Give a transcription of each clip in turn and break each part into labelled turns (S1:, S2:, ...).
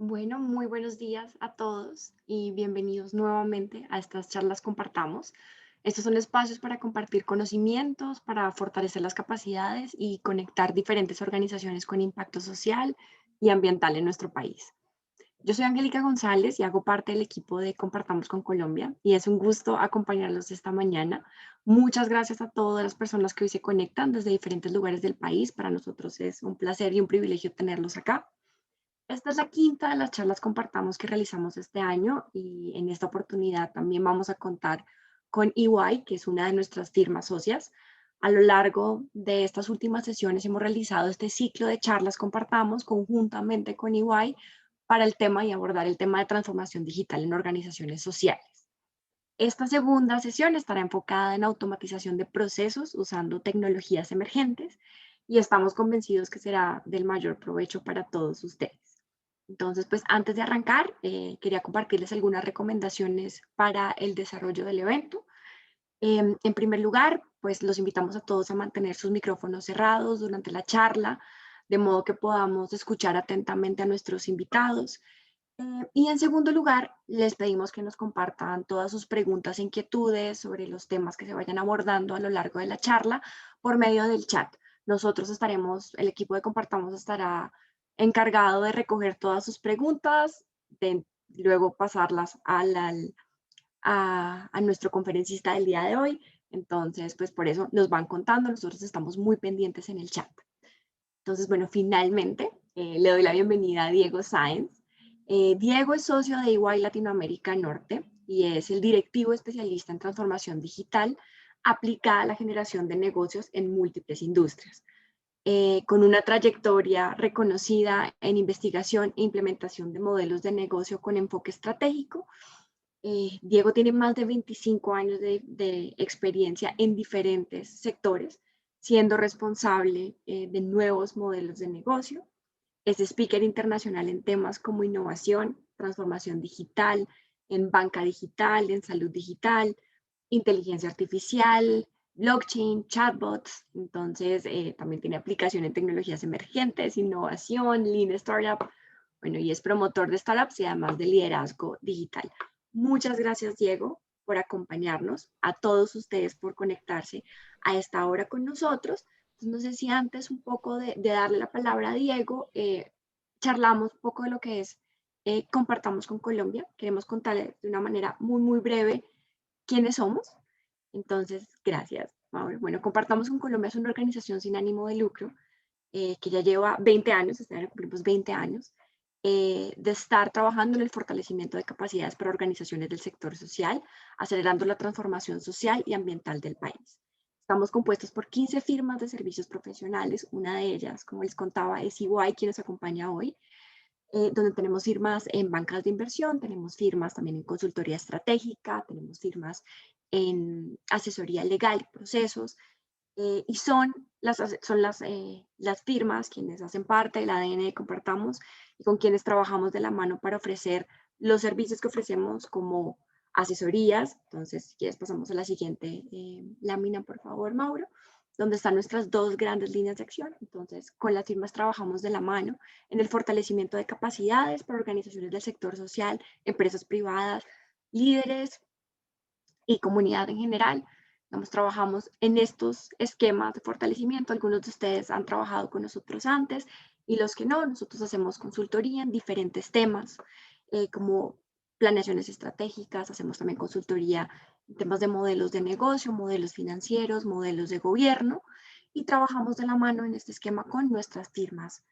S1: Bueno, muy buenos días a todos y bienvenidos nuevamente a estas charlas Compartamos. Estos son espacios para compartir conocimientos, para fortalecer las capacidades y conectar diferentes organizaciones con impacto social y ambiental en nuestro país. Yo soy Angélica González y hago parte del equipo de Compartamos con Colombia y es un gusto acompañarlos esta mañana. Muchas gracias a todas las personas que hoy se conectan desde diferentes lugares del país. Para nosotros es un placer y un privilegio tenerlos acá. Esta es la quinta de las charlas Compartamos que realizamos este año y en esta oportunidad también vamos a contar con EY, que es una de nuestras firmas socias. A lo largo de estas últimas sesiones hemos realizado este ciclo de charlas Compartamos conjuntamente con EY para el tema y abordar el tema de transformación digital en organizaciones sociales. Esta segunda sesión estará enfocada en automatización de procesos usando tecnologías emergentes y estamos convencidos que será del mayor provecho para todos ustedes. Entonces, pues antes de arrancar, quería compartirles algunas recomendaciones para el desarrollo del evento. En primer lugar, pues los invitamos a todos a mantener sus micrófonos cerrados durante la charla, de modo que podamos escuchar atentamente a nuestros invitados. Y en segundo lugar, les pedimos que nos compartan todas sus preguntas e inquietudes sobre los temas que se vayan abordando a lo largo de la charla por medio del chat. Nosotros estaremos, el equipo de Compartamos estará encargado de recoger todas sus preguntas, de luego pasarlas a nuestro conferencista del día de hoy. Entonces, pues por eso nos van contando, nosotros estamos muy pendientes en el chat. Entonces, bueno, finalmente le doy la bienvenida a Diego Sáenz. Diego es socio de EY Latinoamérica Norte y es el directivo especialista en transformación digital aplicada a la generación de negocios en múltiples industrias. Con una trayectoria reconocida en investigación e implementación de modelos de negocio con enfoque estratégico, Diego tiene más de 25 años de experiencia en diferentes sectores, siendo responsable de nuevos modelos de negocio. Es speaker internacional en temas como innovación, transformación digital, en banca digital, en salud digital, inteligencia artificial, blockchain, chatbots. Entonces, también tiene aplicación en tecnologías emergentes, innovación, lean startup. Bueno, y es promotor de startups y además de liderazgo digital. Muchas gracias, Diego, por acompañarnos, a todos ustedes por conectarse a esta hora con nosotros. Entonces, no sé si antes un poco de darle la palabra a Diego, charlamos un poco de lo que es Compartamos con Colombia. Queremos contarle de una manera muy, muy breve quiénes somos. Entonces, gracias, Mauro. Bueno, Compartamos con Colombia es una organización sin ánimo de lucro que ya lleva 20 años, este año cumplimos 20 años, de estar trabajando en el fortalecimiento de capacidades para organizaciones del sector social, acelerando la transformación social y ambiental del país. Estamos compuestos por 15 firmas de servicios profesionales, una de ellas, como les contaba, es EY, quien nos acompaña hoy, donde tenemos firmas en bancas de inversión, tenemos firmas también en consultoría estratégica, tenemos firmas en asesoría legal y procesos, y son las firmas quienes hacen parte del ADN de Compartamos y con quienes trabajamos de la mano para ofrecer los servicios que ofrecemos como asesorías. Entonces, si quieres, pasamos a la siguiente lámina, por favor, Mauro, donde están nuestras dos grandes líneas de acción. Entonces, con las firmas trabajamos de la mano en el fortalecimiento de capacidades para organizaciones del sector social, empresas privadas, líderes y comunidad en general. Digamos, trabajamos en estos esquemas de fortalecimiento. Algunos de ustedes han trabajado con nosotros antes y los que no, nosotros hacemos consultoría en diferentes temas, como planeaciones estratégicas, hacemos también consultoría en temas de modelos de negocio, modelos financieros, modelos de gobierno y trabajamos de la mano en este esquema con nuestras firmas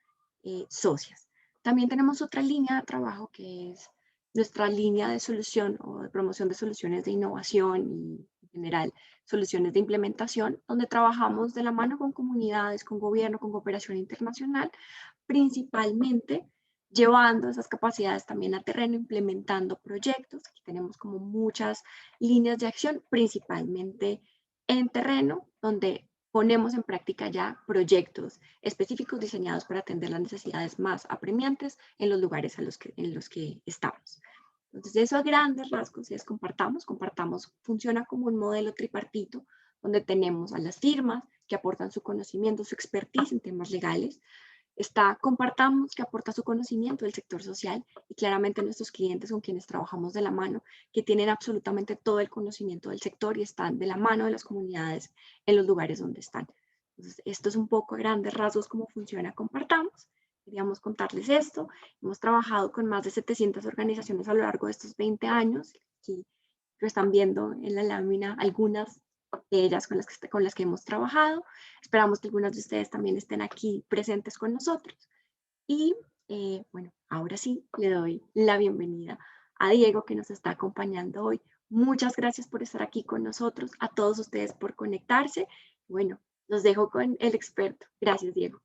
S1: socias. También tenemos otra línea de trabajo que es nuestra línea de solución o de promoción de soluciones de innovación y en general soluciones de implementación, donde trabajamos de la mano con comunidades, con gobierno, con cooperación internacional, principalmente llevando esas capacidades también a terreno, implementando proyectos. Aquí tenemos como muchas líneas de acción, principalmente en terreno, donde ponemos en práctica ya proyectos específicos diseñados para atender las necesidades más apremiantes en los lugares en los que estamos. Entonces, eso a grandes rasgos es Compartamos. Compartamos funciona como un modelo tripartito, donde tenemos a las firmas que aportan su conocimiento, su expertise en temas legales, Está Compartamos, que aporta su conocimiento del sector social, y claramente nuestros clientes con quienes trabajamos de la mano, que tienen absolutamente todo el conocimiento del sector y están de la mano de las comunidades en los lugares donde están. Entonces, esto es un poco a grandes rasgos cómo funciona Compartamos. Queríamos contarles esto. Hemos trabajado con más de 700 organizaciones a lo largo de estos 20 años. Aquí lo están viendo en la lámina algunas de ellas con las que hemos trabajado. Esperamos que algunas de ustedes también estén aquí presentes con nosotros. Y bueno, ahora sí le doy la bienvenida a Diego, que nos está acompañando hoy. Muchas gracias por estar aquí con nosotros, a todos ustedes por conectarse. Bueno, los dejo con el experto. Gracias, Diego.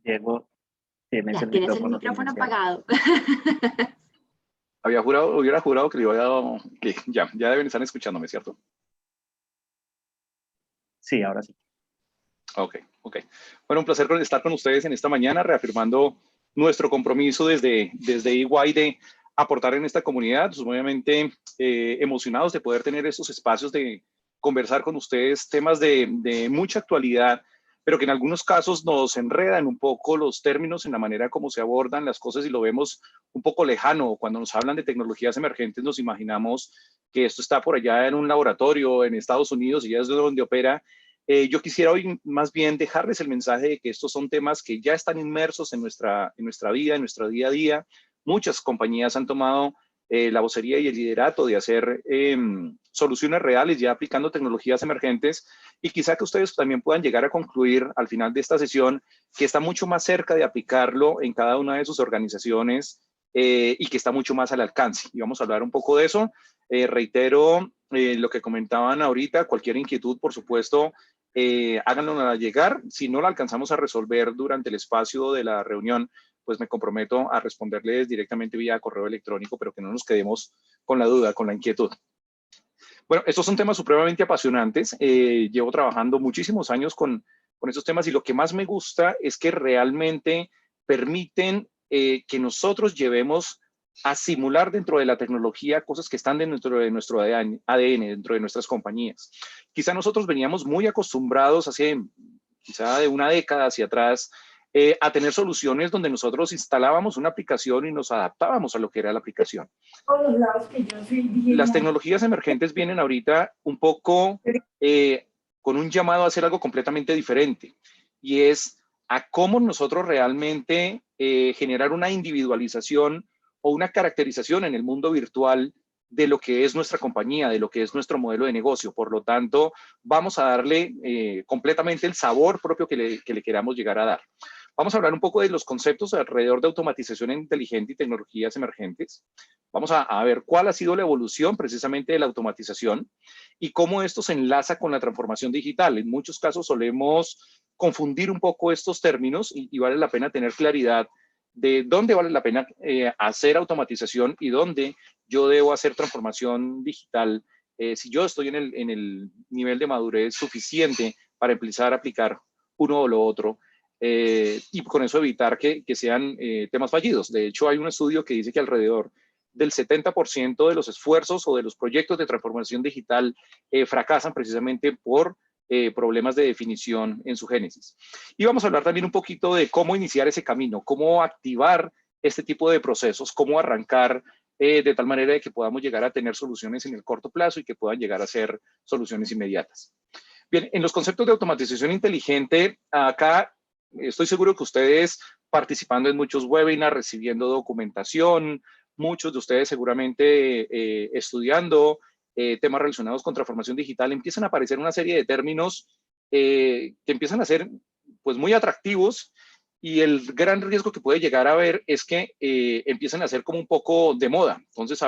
S2: Diego, tienes
S1: Ya,
S2: el
S1: tienes el
S2: micrófono
S1: micrófono
S2: silenciado.
S1: apagado.
S3: Hubiera jurado que le iba a dado, que ya deben estar escuchándome, ¿cierto?
S2: Sí, ahora sí.
S3: Ok. Bueno, un placer estar con ustedes en esta mañana, reafirmando nuestro compromiso desde EY de aportar en esta comunidad. Pues, obviamente emocionados de poder tener estos espacios de conversar con ustedes temas de mucha actualidad, pero que en algunos casos nos enredan un poco los términos en la manera como se abordan las cosas y lo vemos un poco lejano. Cuando nos hablan de tecnologías emergentes, nos imaginamos que esto está por allá en un laboratorio en Estados Unidos y ya es de donde opera. Yo quisiera hoy más bien dejarles el mensaje de que estos son temas que ya están inmersos en nuestra vida, en nuestro día a día. Muchas compañías han tomado la vocería y el liderato de hacer soluciones reales ya aplicando tecnologías emergentes, y quizá que ustedes también puedan llegar a concluir al final de esta sesión que está mucho más cerca de aplicarlo en cada una de sus organizaciones y que está mucho más al alcance. Y vamos a hablar un poco de eso. Reitero lo que comentaban ahorita, cualquier inquietud, por supuesto, háganlo llegar. Si no la alcanzamos a resolver durante el espacio de la reunión, pues me comprometo a responderles directamente vía correo electrónico, pero que no nos quedemos con la duda, con la inquietud. Bueno, estos son temas supremamente apasionantes. Llevo trabajando muchísimos años con estos temas y lo que más me gusta es que realmente permiten que nosotros llevemos a simular dentro de la tecnología cosas que están dentro de nuestro ADN, dentro de nuestras compañías. Quizá nosotros veníamos muy acostumbrados hace quizá de una década hacia atrás a tener soluciones donde nosotros instalábamos una aplicación y nos adaptábamos a lo que era la aplicación. Las tecnologías emergentes vienen ahorita un poco con un llamado a hacer algo completamente diferente, y es a cómo nosotros realmente generar una individualización o una caracterización en el mundo virtual de lo que es nuestra compañía, de lo que es nuestro modelo de negocio. Por lo tanto, vamos a darle completamente el sabor propio que le queramos llegar a dar. Vamos a hablar un poco de los conceptos alrededor de automatización inteligente y tecnologías emergentes. Vamos a ver cuál ha sido la evolución precisamente de la automatización y cómo esto se enlaza con la transformación digital. En muchos casos solemos confundir un poco estos términos y vale la pena tener claridad de dónde vale la pena hacer automatización y dónde yo debo hacer transformación digital si yo estoy en el nivel de madurez suficiente para empezar a aplicar uno o lo otro. Y con eso evitar que sean temas fallidos. De hecho, hay un estudio que dice que alrededor del 70% de los esfuerzos o de los proyectos de transformación digital fracasan precisamente por problemas de definición en su génesis. Y vamos a hablar también un poquito de cómo iniciar ese camino, cómo activar este tipo de procesos, cómo arrancar de tal manera de que podamos llegar a tener soluciones en el corto plazo y que puedan llegar a ser soluciones inmediatas. Bien, en los conceptos de automatización inteligente, acá estoy seguro que ustedes participando en muchos webinars, recibiendo documentación, muchos de ustedes seguramente estudiando temas relacionados con transformación digital, empiezan a aparecer una serie de términos que empiezan a ser pues muy atractivos, y el gran riesgo que puede llegar a haber es que empiecen a ser como un poco de moda. Entonces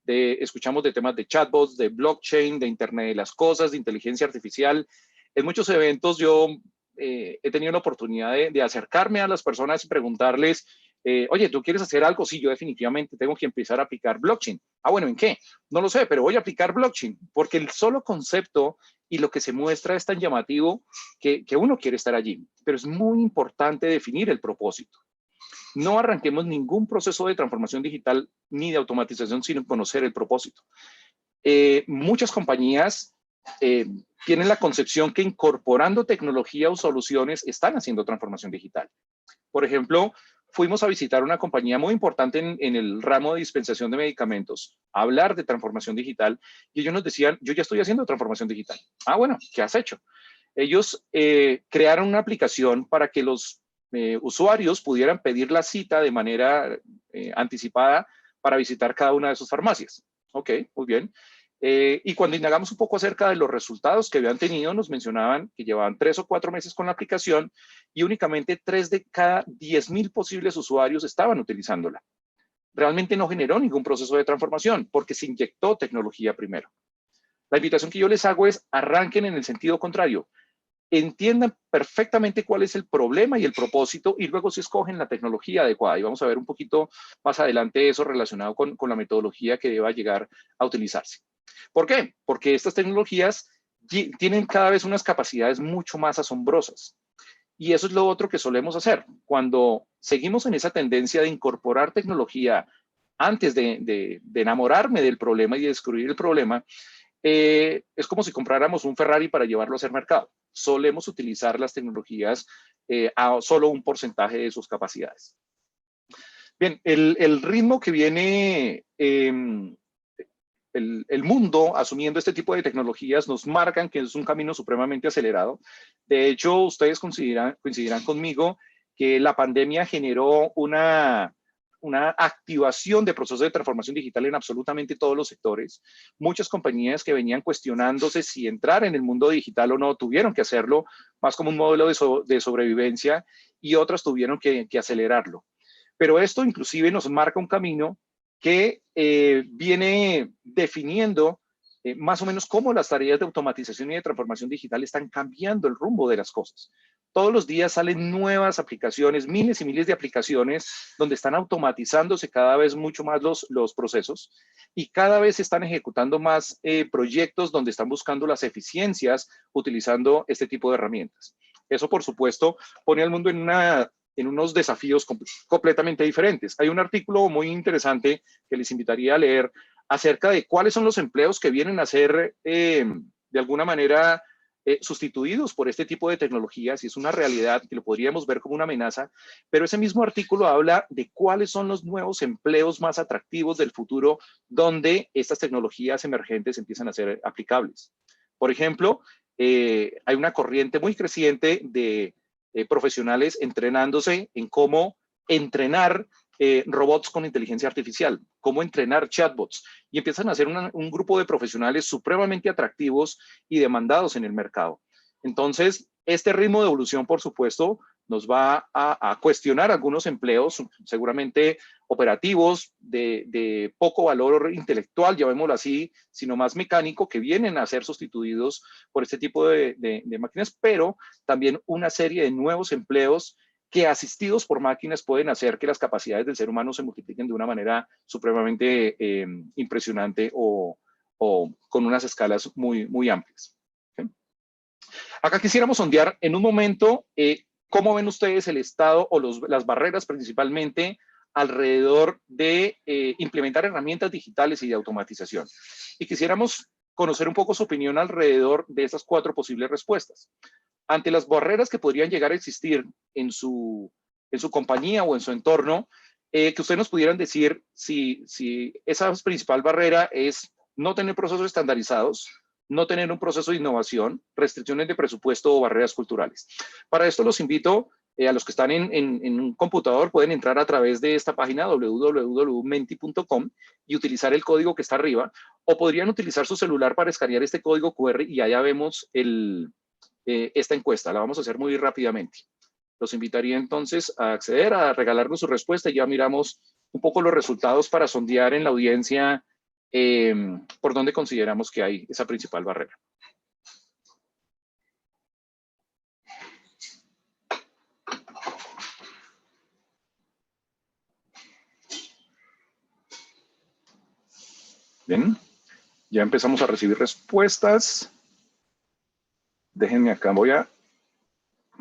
S3: escuchamos de temas de chatbots, de blockchain, de Internet de las cosas, de inteligencia artificial. En muchos eventos yo he tenido la oportunidad de acercarme a las personas y preguntarles, oye, ¿tú quieres hacer algo? Sí, yo definitivamente tengo que empezar a aplicar blockchain. Ah, bueno, ¿en qué? No lo sé, pero voy a aplicar blockchain, porque el solo concepto y lo que se muestra es tan llamativo que uno quiere estar allí. Pero es muy importante definir el propósito. No arranquemos ningún proceso de transformación digital ni de automatización sin conocer el propósito. muchas compañías tienen la concepción que incorporando tecnología o soluciones están haciendo transformación digital. Por ejemplo, fuimos a visitar una compañía muy importante en el ramo de dispensación de medicamentos, a hablar de transformación digital, y ellos nos decían, yo ya estoy haciendo transformación digital. Ah, bueno, ¿qué has hecho? Ellos crearon una aplicación para que los usuarios pudieran pedir la cita de manera anticipada para visitar cada una de sus farmacias. Ok, muy bien. Y cuando indagamos un poco acerca de los resultados que habían tenido, nos mencionaban que llevaban 3 o 4 meses con la aplicación y únicamente 3 de cada 10,000 posibles usuarios estaban utilizándola. Realmente no generó ningún proceso de transformación porque se inyectó tecnología primero. La invitación que yo les hago es arranquen en el sentido contrario. Entiendan perfectamente cuál es el problema y el propósito y luego se escogen la tecnología adecuada. Y vamos a ver un poquito más adelante eso relacionado con la metodología que deba llegar a utilizarse. ¿Por qué? Porque estas tecnologías tienen cada vez unas capacidades mucho más asombrosas. Y eso es lo otro que solemos hacer. Cuando seguimos en esa tendencia de incorporar tecnología antes de enamorarme del problema y de descubrir el problema, es como si compráramos un Ferrari para llevarlo a hacer mercado. Solemos utilizar las tecnologías a solo un porcentaje de sus capacidades. Bien, el ritmo que viene el mundo asumiendo este tipo de tecnologías nos marcan que es un camino supremamente acelerado. De hecho, ustedes coincidirán conmigo que la pandemia generó una activación de procesos de transformación digital en absolutamente todos los sectores. Muchas compañías que venían cuestionándose si entrar en el mundo digital o no, tuvieron que hacerlo más como un modelo de sobrevivencia y otras tuvieron que acelerarlo. Pero esto inclusive nos marca un camino que viene definiendo más o menos cómo las tareas de automatización y de transformación digital están cambiando el rumbo de las cosas. Todos los días salen nuevas aplicaciones, miles y miles de aplicaciones donde están automatizándose cada vez mucho más los procesos y cada vez están ejecutando más proyectos donde están buscando las eficiencias utilizando este tipo de herramientas. Eso, por supuesto, pone al mundo en unos desafíos completamente diferentes. Hay un artículo muy interesante que les invitaría a leer acerca de cuáles son los empleos que vienen a ser de alguna manera sustituidos por este tipo de tecnologías y es una realidad que lo podríamos ver como una amenaza, pero ese mismo artículo habla de cuáles son los nuevos empleos más atractivos del futuro donde estas tecnologías emergentes empiezan a ser aplicables. Por ejemplo, hay una corriente muy creciente de profesionales entrenándose en cómo entrenar robots con inteligencia artificial, cómo entrenar chatbots, y empiezan a ser un grupo de profesionales supremamente atractivos y demandados en el mercado. Entonces, este ritmo de evolución, por supuesto, nos va a cuestionar algunos empleos, seguramente operativos, de poco valor intelectual, llamémoslo así, sino más mecánico, que vienen a ser sustituidos por este tipo de máquinas, pero también una serie de nuevos empleos que asistidos por máquinas pueden hacer que las capacidades del ser humano se multipliquen de una manera supremamente impresionante o con unas escalas muy, muy amplias. ¿Okay? Acá quisiéramos sondear en un momento cómo ven ustedes el estado o las barreras principalmente alrededor de implementar herramientas digitales y de automatización. Y quisiéramos conocer un poco su opinión alrededor de esas 4 posibles respuestas. Ante las barreras que podrían llegar a existir en su compañía o en su entorno, que ustedes nos pudieran decir si esa principal barrera es no tener procesos estandarizados, no tener un proceso de innovación, restricciones de presupuesto o barreras culturales. Para esto los invito a los que están en un computador, pueden entrar a través de esta página www.menti.com y utilizar el código que está arriba, o podrían utilizar su celular para escanear este código QR y allá vemos esta encuesta. La vamos a hacer muy rápidamente. Los invitaría entonces a acceder, a regalarnos su respuesta y ya miramos un poco los resultados para sondear en la audiencia por dónde consideramos que hay esa principal barrera. Bien, ya empezamos a recibir respuestas. Déjenme acá, voy a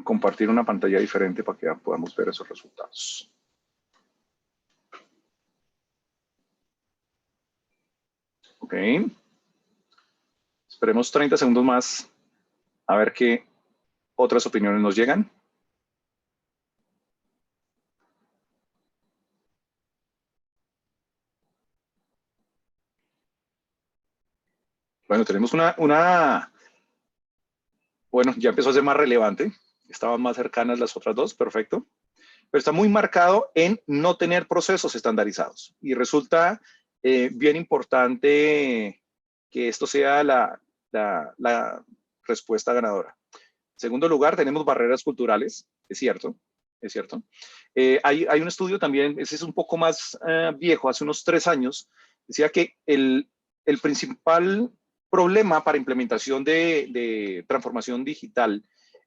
S3: compartir una pantalla diferente para que ya podamos ver esos resultados. Ok. Esperemos 30 segundos más a ver qué otras opiniones nos llegan. Bueno, tenemos bueno, ya empezó a ser más relevante. Estaban más cercanas las otras dos, perfecto. Pero está muy marcado en no tener procesos estandarizados. Y resulta bien importante que esto sea la respuesta ganadora. En segundo lugar, tenemos barreras culturales, es cierto, es cierto. Hay un estudio también, ese es un poco más viejo, hace unos 3 años, decía que el principal problema para implementación de transformación digital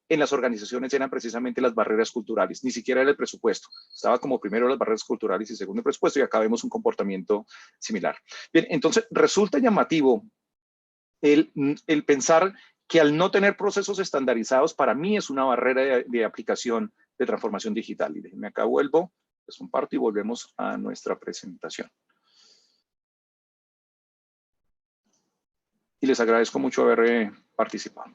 S3: en las organizaciones eran precisamente las barreras culturales, ni siquiera era el presupuesto. Estaba como primero las barreras culturales y segundo el presupuesto, y acá vemos un comportamiento similar. Bien, entonces resulta llamativo el pensar que al no tener procesos estandarizados, para mí es una barrera de aplicación de transformación digital. Y déjenme acá vuelvo, les comparto y volvemos a nuestra presentación. Y les agradezco mucho haber participado.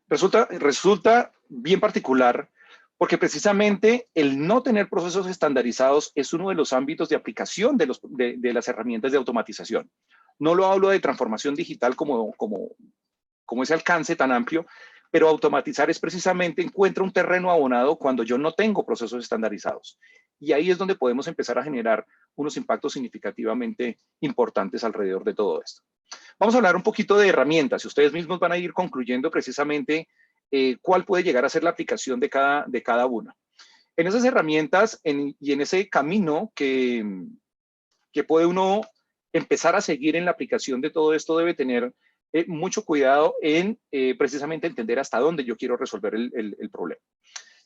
S3: Resulta bien particular porque precisamente el no tener procesos estandarizados es uno de los ámbitos de aplicación de las herramientas de automatización. No lo hablo de transformación digital como ese alcance tan amplio, pero automatizar es precisamente encuentra un terreno abonado cuando yo no tengo procesos estandarizados. Y ahí es donde podemos empezar a generar unos impactos significativamente importantes alrededor de todo esto. Vamos a hablar un poquito de herramientas y ustedes mismos van a ir concluyendo precisamente cuál puede llegar a ser la aplicación de cada una. En esas herramientas y en ese camino que puede uno empezar a seguir en la aplicación de todo esto, debe tener mucho cuidado en precisamente entender hasta dónde yo quiero resolver el problema.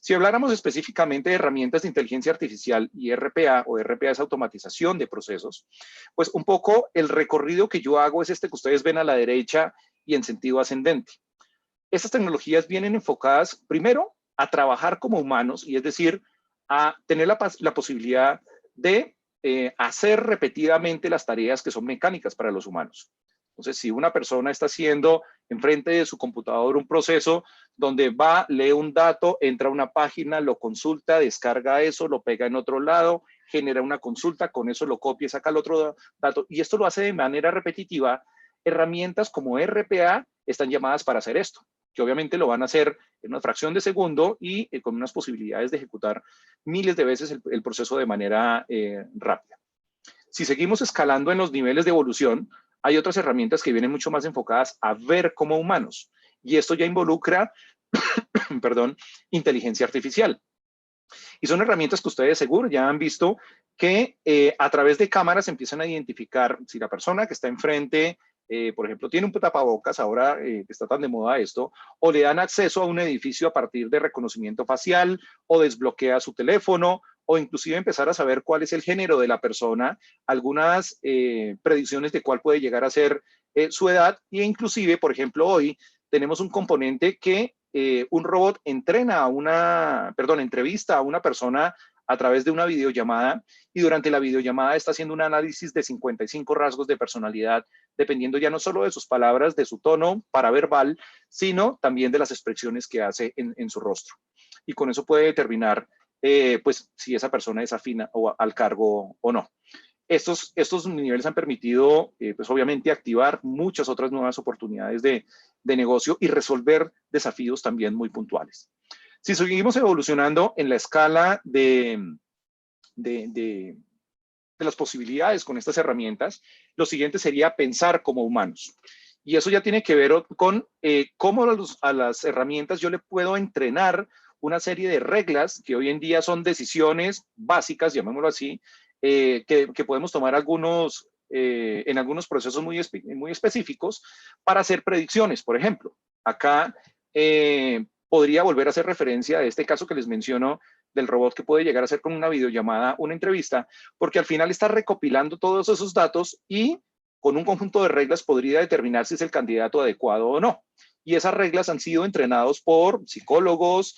S3: Si habláramos específicamente de herramientas de inteligencia artificial y RPA, o RPA es automatización de procesos, pues un poco el recorrido que yo hago es este que ustedes ven a la derecha y en sentido ascendente. Estas tecnologías vienen enfocadas primero a trabajar como humanos, y es decir, a tener la posibilidad de hacer repetidamente las tareas que son mecánicas para los humanos. Entonces, si una persona está haciendo enfrente de su computador un proceso donde va, lee un dato, entra a una página, lo consulta, descarga eso, lo pega en otro lado, genera una consulta, con eso lo copia y saca el otro dato, y esto lo hace de manera repetitiva, herramientas como RPA están llamadas para hacer esto, que obviamente lo van a hacer en una fracción de segundo y con unas posibilidades de ejecutar miles de veces el proceso de manera rápida. Si seguimos escalando en los niveles de evolución, hay otras herramientas que vienen mucho más enfocadas a ver como humanos. Y esto ya involucra, perdón, inteligencia artificial. Y son herramientas que ustedes seguro ya han visto que a través de cámaras empiezan a identificar si la persona que está enfrente, por ejemplo, tiene un tapabocas, ahora está tan de moda esto, o le dan acceso a un edificio a partir de reconocimiento facial, o desbloquea su teléfono, o inclusive empezar a saber cuál es el género de la persona, algunas predicciones de cuál puede llegar a ser su edad, e inclusive, por ejemplo, hoy tenemos un componente que un robot entrevista a una persona a través de una videollamada, y durante la videollamada está haciendo un análisis de 55 rasgos de personalidad, dependiendo ya no solo de sus palabras, de su tono paraverbal, sino también de las expresiones que hace en su rostro. Y con eso puede determinar pues si esa persona es afín al cargo o no. Estos niveles han permitido, pues obviamente, activar muchas otras nuevas oportunidades de negocio y resolver desafíos también muy puntuales. Si seguimos evolucionando en la escala de las posibilidades con estas herramientas, lo siguiente sería pensar como humanos. Y eso ya tiene que ver con cómo a las herramientas yo le puedo entrenar una serie de reglas que hoy en día son decisiones básicas, llamémoslo así, que podemos tomar en algunos procesos muy específicos para hacer predicciones. Por ejemplo, acá podría volver a hacer referencia a este caso que les menciono del robot que puede llegar a hacer con una videollamada una entrevista, porque al final está recopilando todos esos datos y con un conjunto de reglas podría determinar si es el candidato adecuado o no. Y esas reglas han sido entrenados por psicólogos,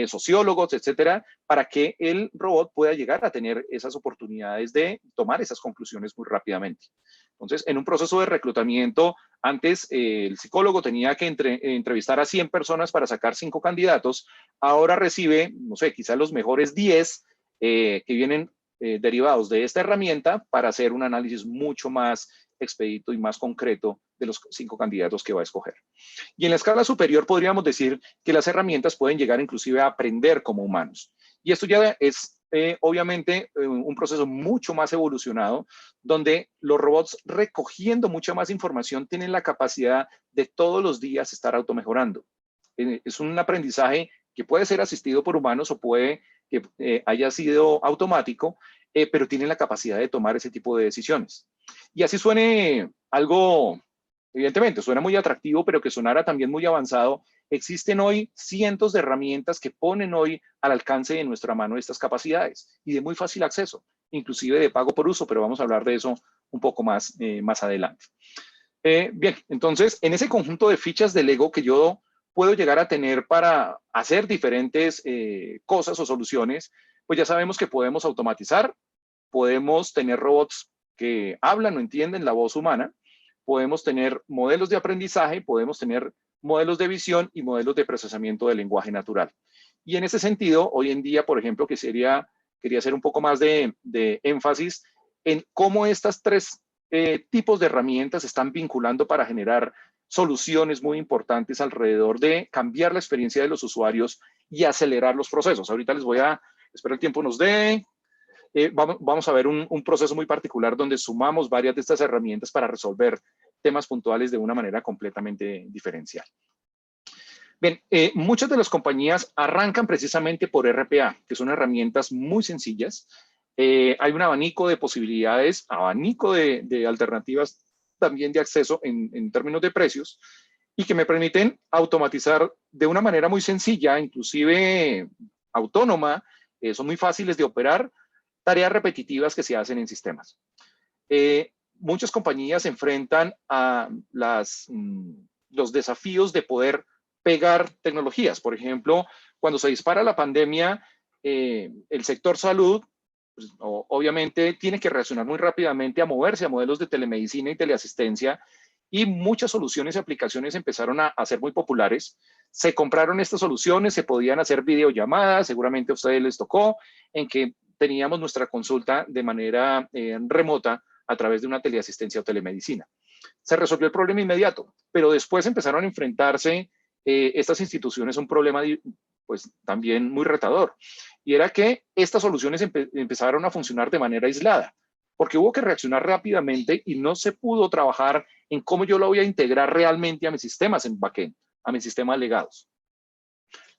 S3: sociólogos, etcétera, para que el robot pueda llegar a tener esas oportunidades de tomar esas conclusiones muy rápidamente. Entonces, en un proceso de reclutamiento, Antes el psicólogo tenía que entrevistar a 100 personas para sacar 5 candidatos. Ahora recibe, no sé, quizás los mejores 10 que vienen derivados de esta herramienta para hacer un análisis mucho más expedito y más concreto de los 5 candidatos que va a escoger. Y en la escala superior podríamos decir que las herramientas pueden llegar inclusive a aprender como humanos. Y esto ya es obviamente un proceso mucho más evolucionado, donde los robots, recogiendo mucha más información, tienen la capacidad de todos los días estar automejorando. Es un aprendizaje que puede ser asistido por humanos o puede que haya sido automático, pero tienen la capacidad de tomar ese tipo de decisiones. Y así suene algo, evidentemente, suena muy atractivo, pero que sonara también muy avanzado. Existen hoy cientos de herramientas que ponen hoy al alcance de nuestra mano estas capacidades y de muy fácil acceso, inclusive de pago por uso, pero vamos a hablar de eso un poco más, más adelante. Bien, entonces, en ese conjunto de fichas de Lego que yo puedo llegar a tener para hacer diferentes cosas o soluciones, pues ya sabemos que podemos automatizar, podemos tener robots que hablan o entienden la voz humana, podemos tener modelos de aprendizaje, podemos tener modelos de visión y modelos de procesamiento del lenguaje natural. Y en ese sentido, hoy en día, por ejemplo, quería hacer un poco más de énfasis en cómo estas 3 tipos de herramientas se están vinculando para generar soluciones muy importantes alrededor de cambiar la experiencia de los usuarios y acelerar los procesos. Ahorita les voy a, espero el tiempo nos dé, vamos a ver un proceso muy particular donde sumamos varias de estas herramientas para resolver temas puntuales de una manera completamente diferencial. Bien, muchas de las compañías arrancan precisamente por RPA, que son herramientas muy sencillas. Hay un abanico de posibilidades, abanico de alternativas también de acceso en términos de precios y que me permiten automatizar de una manera muy sencilla, inclusive autónoma, son muy fáciles de operar, tareas repetitivas que se hacen en sistemas. Muchas compañías se enfrentan a los desafíos de poder pegar tecnologías. Por ejemplo, cuando se dispara la pandemia, el sector salud, pues, obviamente, tiene que reaccionar muy rápidamente a moverse a modelos de telemedicina y teleasistencia, y muchas soluciones y aplicaciones empezaron a ser muy populares. Se compraron estas soluciones, se podían hacer videollamadas, seguramente a ustedes les tocó, en que teníamos nuestra consulta de manera remota a través de una teleasistencia o telemedicina. Se resolvió el problema inmediato, pero después empezaron a enfrentarse estas instituciones a un problema pues también muy retador, y era que estas soluciones empezaron a funcionar de manera aislada, porque hubo que reaccionar rápidamente y no se pudo trabajar en cómo yo lo voy a integrar realmente a mis sistemas en backend, a mis sistemas legados.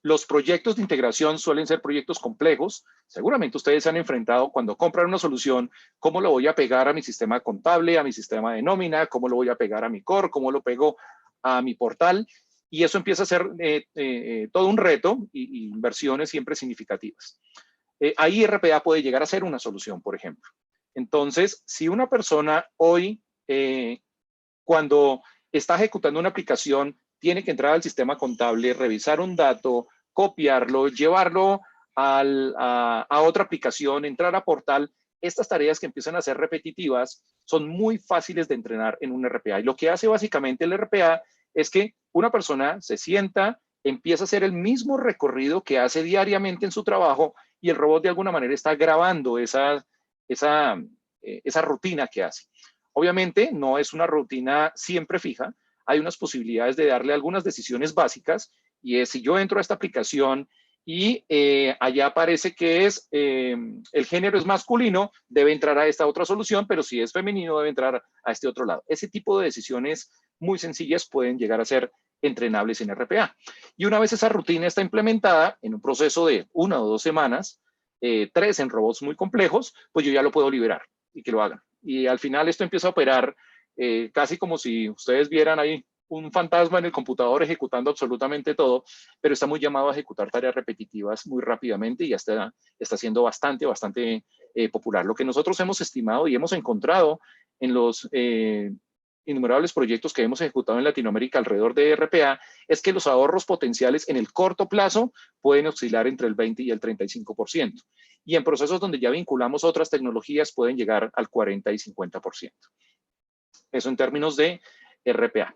S3: Los proyectos de integración suelen ser proyectos complejos. Seguramente ustedes se han enfrentado cuando compran una solución, cómo lo voy a pegar a mi sistema contable, a mi sistema de nómina, cómo lo voy a pegar a mi core, cómo lo pego a mi portal. Y eso empieza a ser todo un reto y inversiones siempre significativas. Ahí RPA puede llegar a ser una solución, por ejemplo. Entonces, si una persona hoy, cuando está ejecutando una aplicación, tiene que entrar al sistema contable, revisar un dato, copiarlo, llevarlo a otra aplicación, entrar a portal, estas tareas que empiezan a ser repetitivas son muy fáciles de entrenar en un RPA. Y lo que hace básicamente el RPA es que una persona se sienta, empieza a hacer el mismo recorrido que hace diariamente en su trabajo y el robot de alguna manera está grabando esa rutina que hace. Obviamente no es una rutina siempre fija, hay unas posibilidades de darle algunas decisiones básicas, y es si yo entro a esta aplicación y allá aparece que el género es masculino, debe entrar a esta otra solución, pero si es femenino debe entrar a este otro lado. Ese tipo de decisiones muy sencillas pueden llegar a ser entrenables en RPA. Y una vez esa rutina está implementada en un proceso de 1 o 2 semanas, 3 en robots muy complejos, pues yo ya lo puedo liberar y que lo hagan. Y al final esto empieza a operar casi como si ustedes vieran ahí un fantasma en el computador ejecutando absolutamente todo, pero está muy llamado a ejecutar tareas repetitivas muy rápidamente y ya está siendo bastante popular. Lo que nosotros hemos estimado y hemos encontrado en los innumerables proyectos que hemos ejecutado en Latinoamérica alrededor de RPA es que los ahorros potenciales en el corto plazo pueden oscilar entre el 20 y el 35%. Y en procesos donde ya vinculamos otras tecnologías pueden llegar al 40 y 50%. Eso en términos de RPA.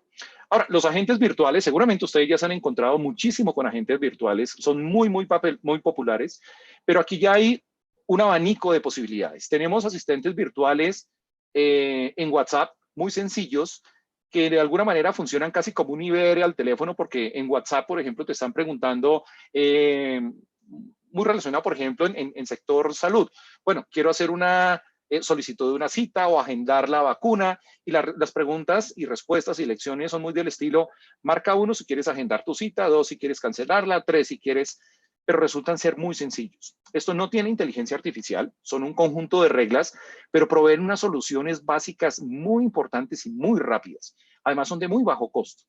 S3: Ahora, los agentes virtuales, seguramente ustedes ya se han encontrado muchísimo con agentes virtuales, son muy populares, pero aquí ya hay un abanico de posibilidades. Tenemos asistentes virtuales en WhatsApp muy sencillos que de alguna manera funcionan casi como un IVR al teléfono, porque en WhatsApp, por ejemplo, te están preguntando, muy relacionado, por ejemplo, en sector salud. Bueno, quiero hacer una solicitud de una cita o agendar la vacuna, y las preguntas y respuestas y lecciones son muy del estilo: marca 1 si quieres agendar tu cita, 2 si quieres cancelarla, 3 si quieres, pero resultan ser muy sencillos. Esto no tiene inteligencia artificial, son un conjunto de reglas, pero proveen unas soluciones básicas muy importantes y muy rápidas. Además, son de muy bajo costo.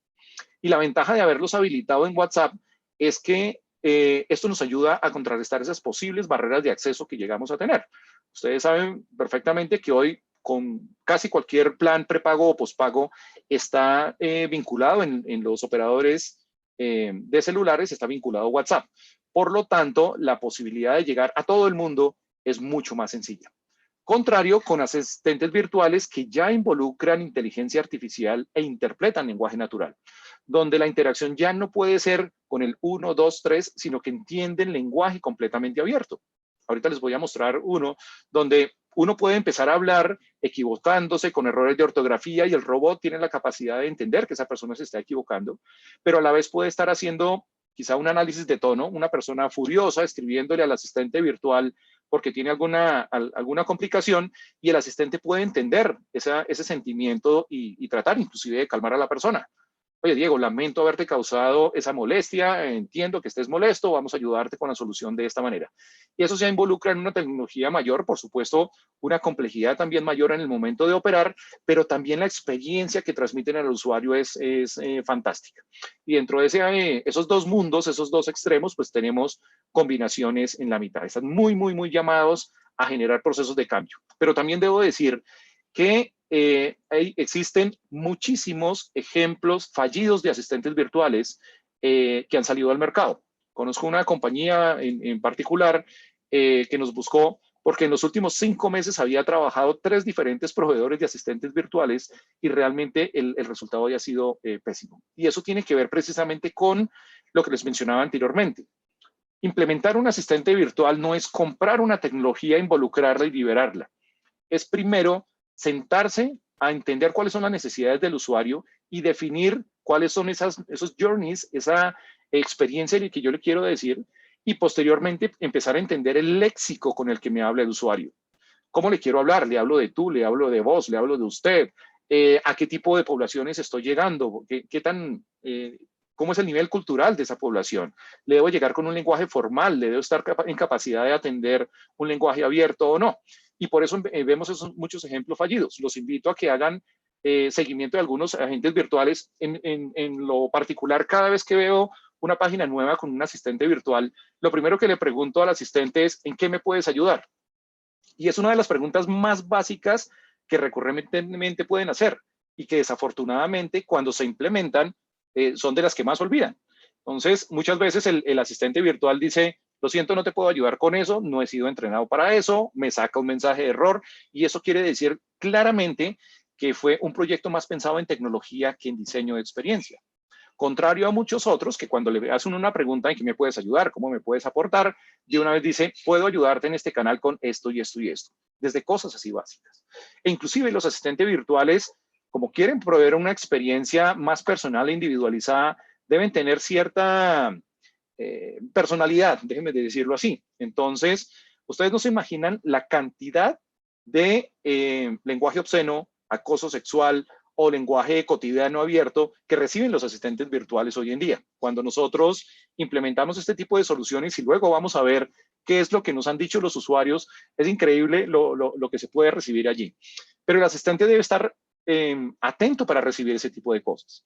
S3: Y la ventaja de haberlos habilitado en WhatsApp es que esto nos ayuda a contrarrestar esas posibles barreras de acceso que llegamos a tener. Ustedes saben perfectamente que hoy, con casi cualquier plan prepago o pospago, está vinculado en los operadores de celulares, está vinculado a WhatsApp. Por lo tanto, la posibilidad de llegar a todo el mundo es mucho más sencilla. Contrario con asistentes virtuales que ya involucran inteligencia artificial e interpretan lenguaje natural, donde la interacción ya no puede ser con el 1, 2, 3, sino que entienden lenguaje completamente abierto. Ahorita les voy a mostrar uno donde uno puede empezar a hablar equivocándose con errores de ortografía, y el robot tiene la capacidad de entender que esa persona se está equivocando, pero a la vez puede estar haciendo quizá un análisis de tono, una persona furiosa escribiéndole al asistente virtual porque tiene alguna complicación, y el asistente puede entender ese sentimiento y tratar inclusive de calmar a la persona. Oye, Diego, lamento haberte causado esa molestia, entiendo que estés molesto, vamos a ayudarte con la solución de esta manera. Y eso se involucra en una tecnología mayor, por supuesto, una complejidad también mayor en el momento de operar, pero también la experiencia que transmiten al usuario es fantástica. Y dentro de esos dos mundos, esos dos extremos, pues tenemos combinaciones en la mitad. Están muy llamados a generar procesos de cambio. Pero también debo decir que existen muchísimos ejemplos fallidos de asistentes virtuales que han salido al mercado. Conozco una compañía en particular que nos buscó porque en los últimos 5 meses había trabajado 3 diferentes proveedores de asistentes virtuales, y realmente el resultado había sido pésimo. Y eso tiene que ver precisamente con lo que les mencionaba anteriormente. Implementar un asistente virtual no es comprar una tecnología, involucrarla y liberarla. Es primero sentarse a entender cuáles son las necesidades del usuario y definir cuáles son esos journeys, esa experiencia que yo le quiero decir, y posteriormente empezar a entender el léxico con el que me habla el usuario. ¿Cómo le quiero hablar? ¿Le hablo de tú? ¿Le hablo de vos? ¿Le hablo de usted? ¿A qué tipo de poblaciones estoy llegando? ¿Cómo es el nivel cultural de esa población? ¿Le debo llegar con un lenguaje formal? ¿Le debo estar en capacidad de atender un lenguaje abierto o no? Y por eso vemos muchos ejemplos fallidos. Los invito a que hagan seguimiento de algunos agentes virtuales. En lo particular, cada vez que veo una página nueva con un asistente virtual, lo primero que le pregunto al asistente es: ¿en qué me puedes ayudar? Y es una de las preguntas más básicas que recurrentemente pueden hacer, y que desafortunadamente cuando se implementan son de las que más olvidan. Entonces, muchas veces el asistente virtual dice: lo siento, no te puedo ayudar con eso, no he sido entrenado para eso, me saca un mensaje de error, y eso quiere decir claramente que fue un proyecto más pensado en tecnología que en diseño de experiencia. Contrario a muchos otros que cuando le hacen una pregunta: ¿en qué me puedes ayudar? ¿Cómo me puedes aportar?, de una vez dice: puedo ayudarte en este canal con esto y esto y esto, desde cosas así básicas. E inclusive los asistentes virtuales, como quieren proveer una experiencia más personal e individualizada, deben tener cierta personalidad, déjenme decirlo así. Entonces, ustedes no se imaginan la cantidad de lenguaje obsceno, acoso sexual o lenguaje cotidiano abierto que reciben los asistentes virtuales hoy en día. Cuando nosotros implementamos este tipo de soluciones y luego vamos a ver qué es lo que nos han dicho los usuarios, es increíble lo que se puede recibir allí. Pero el asistente debe estar atento para recibir ese tipo de cosas.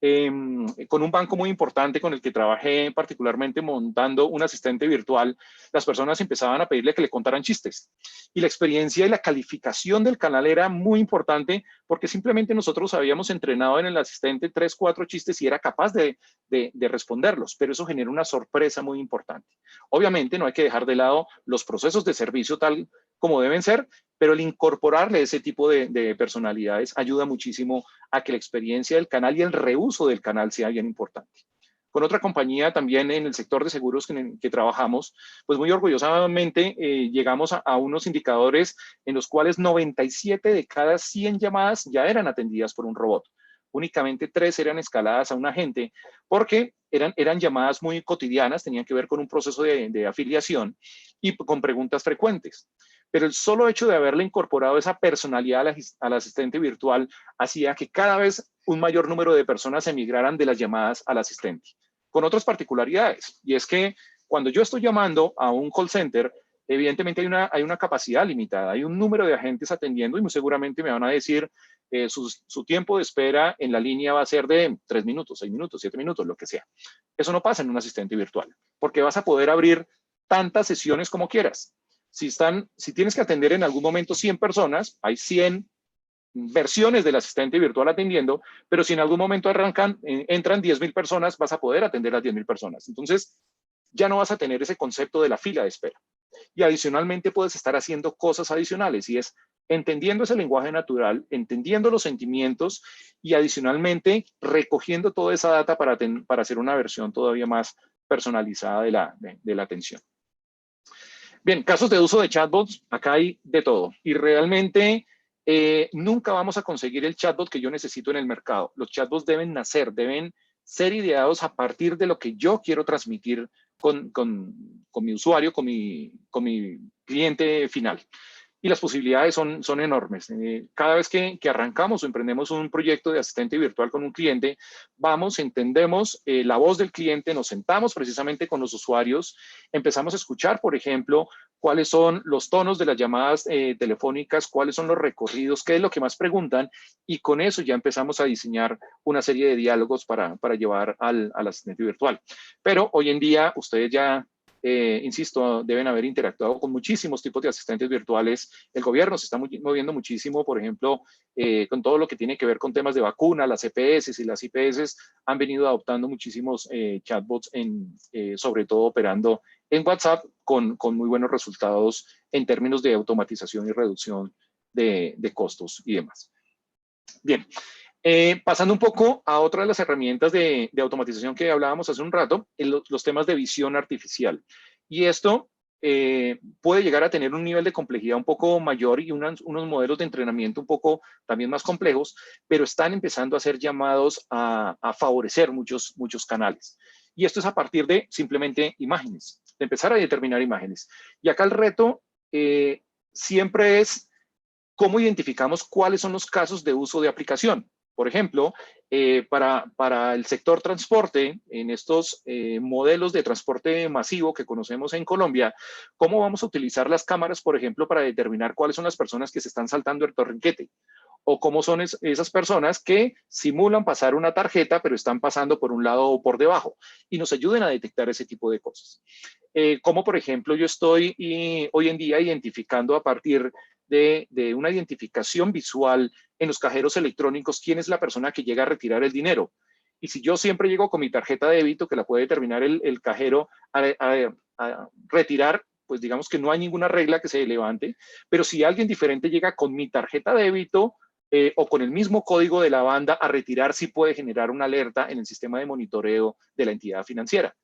S3: Con un banco muy importante con el que trabajé particularmente montando un asistente virtual, las personas empezaban a pedirle que le contaran chistes, y la experiencia y la calificación del canal era muy importante porque simplemente nosotros habíamos entrenado en el asistente 3, 4 chistes y era capaz de responderlos, pero eso genera una sorpresa muy importante. Obviamente no hay que dejar de lado los procesos de servicio tal como deben ser, pero el incorporarle ese tipo de personalidades ayuda muchísimo a que la experiencia del canal y el reuso del canal sea bien importante. Con otra compañía también en el sector de seguros que trabajamos, pues muy orgullosamente llegamos a unos indicadores en los cuales 97 de cada 100 llamadas ya eran atendidas por un robot. Únicamente 3 eran escaladas a un agente porque eran llamadas muy cotidianas, tenían que ver con un proceso de afiliación y con preguntas frecuentes. Pero el solo hecho de haberle incorporado esa personalidad al asistente virtual hacía que cada vez un mayor número de personas emigraran de las llamadas al asistente, con otras particularidades. Y es que cuando yo estoy llamando a un call center, evidentemente hay una capacidad limitada, hay un número de agentes atendiendo y muy seguramente me van a decir su tiempo de espera en la línea va a ser de 3 minutos, 6 minutos, 7 minutos, lo que sea. Eso no pasa en un asistente virtual, porque vas a poder abrir tantas sesiones como quieras. Si tienes que atender en algún momento 100 personas, hay 100 versiones del asistente virtual atendiendo, pero si en algún momento entran 10.000 personas, vas a poder atender a 10.000 personas. Entonces, ya no vas a tener ese concepto de la fila de espera. Y adicionalmente puedes estar haciendo cosas adicionales y es entendiendo ese lenguaje natural, entendiendo los sentimientos y adicionalmente recogiendo toda esa data para hacer una versión todavía más personalizada de la atención. Bien, casos de uso de chatbots, acá hay de todo y realmente nunca vamos a conseguir el chatbot que yo necesito en el mercado. Los chatbots deben nacer, deben ser ideados a partir de lo que yo quiero transmitir con mi usuario, con mi cliente final. Y las posibilidades son enormes. Cada vez que arrancamos o emprendemos un proyecto de asistente virtual con un cliente, entendemos la voz del cliente, nos sentamos precisamente con los usuarios, empezamos a escuchar, por ejemplo, cuáles son los tonos de las llamadas telefónicas, cuáles son los recorridos, qué es lo que más preguntan, y con eso ya empezamos a diseñar una serie de diálogos para llevar al asistente virtual. Pero hoy en día ustedes ya insisto, deben haber interactuado con muchísimos tipos de asistentes virtuales. El gobierno se está moviendo muchísimo, por ejemplo, con todo lo que tiene que ver con temas de vacuna, las EPS y las IPS han venido adoptando muchísimos chatbots, sobre todo operando en WhatsApp con muy buenos resultados en términos de automatización y reducción de costos y demás. Bien. Pasando un poco a otra de las herramientas de automatización que hablábamos hace un rato, los temas de visión artificial. Y esto puede llegar a tener un nivel de complejidad un poco mayor y unos modelos de entrenamiento un poco también más complejos, pero están empezando a ser llamados a favorecer muchos canales. Y esto es a partir de simplemente imágenes, de empezar a determinar imágenes. Y acá el reto siempre es cómo identificamos cuáles son los casos de uso de aplicación. Por ejemplo, para el sector transporte, en estos modelos de transporte masivo que conocemos en Colombia, ¿cómo vamos a utilizar las cámaras, por ejemplo, para determinar cuáles son las personas que se están saltando el torniquete? O cómo son esas personas que simulan pasar una tarjeta, pero están pasando por un lado o por debajo, y nos ayuden a detectar ese tipo de cosas. Como, por ejemplo, yo estoy hoy en día identificando a partir de una identificación visual en los cajeros electrónicos quién es la persona que llega a retirar el dinero. Y si yo siempre llego con mi tarjeta de débito, que la puede determinar el cajero a retirar, pues digamos que no hay ninguna regla que se levante, pero si alguien diferente llega con mi tarjeta de débito o con el mismo código de la banda a retirar, sí puede generar una alerta en el sistema de monitoreo de la entidad financiera.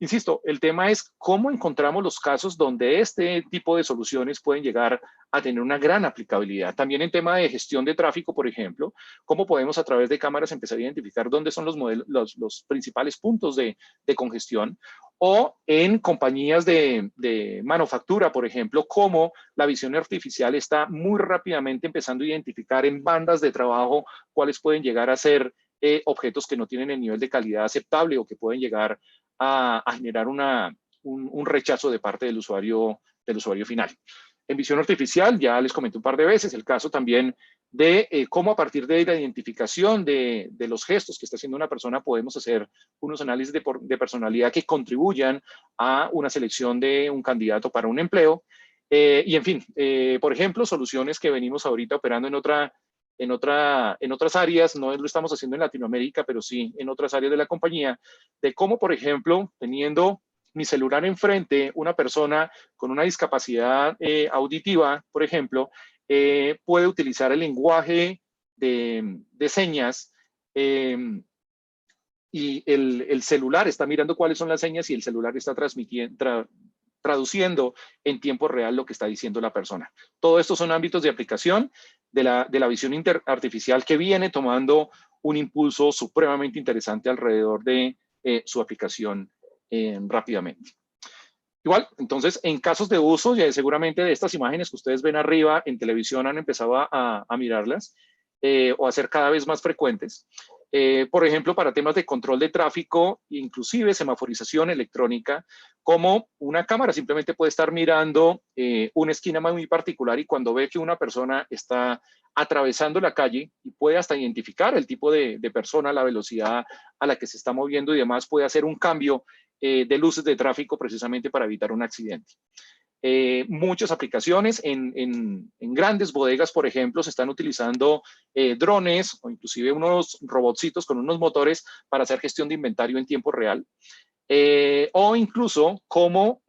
S3: Insisto, el tema es cómo encontramos los casos donde este tipo de soluciones pueden llegar a tener una gran aplicabilidad. También en tema de gestión de tráfico, por ejemplo, cómo podemos a través de cámaras empezar a identificar dónde son los principales puntos de congestión, o en compañías de manufactura, por ejemplo, cómo la visión artificial está muy rápidamente empezando a identificar en bandas de trabajo cuáles pueden llegar a ser objetos que no tienen el nivel de calidad aceptable o que pueden llegar a generar un rechazo de parte del usuario final. En visión artificial, ya les comenté un par de veces, el caso también de cómo a partir de la identificación de los gestos que está haciendo una persona podemos hacer unos análisis de personalidad que contribuyan a una selección de un candidato para un empleo. Y en fin, por ejemplo, soluciones que venimos ahorita operando en otras áreas, no lo estamos haciendo en Latinoamérica, pero sí en otras áreas de la compañía, de cómo, por ejemplo, teniendo mi celular enfrente, una persona con una discapacidad auditiva, por ejemplo, puede utilizar el lenguaje de señas y el celular está mirando cuáles son las señas y el celular está traduciendo en tiempo real lo que está diciendo la persona. Todo esto son ámbitos de aplicación de la visión artificial que viene tomando un impulso supremamente interesante alrededor de su aplicación rápidamente. Igual, entonces, en casos de uso, ya seguramente de estas imágenes que ustedes ven arriba en televisión han empezado a mirarlas o a ser cada vez más frecuentes. Por ejemplo, para temas de control de tráfico, inclusive semaforización electrónica, como una cámara simplemente puede estar mirando una esquina muy particular y cuando ve que una persona está atravesando la calle y puede hasta identificar el tipo de persona, la velocidad a la que se está moviendo y demás, puede hacer un cambio de luces de tráfico precisamente para evitar un accidente. Muchas aplicaciones en grandes bodegas, por ejemplo, se están utilizando drones o inclusive unos robotcitos con unos motores para hacer gestión de inventario en tiempo real. O incluso como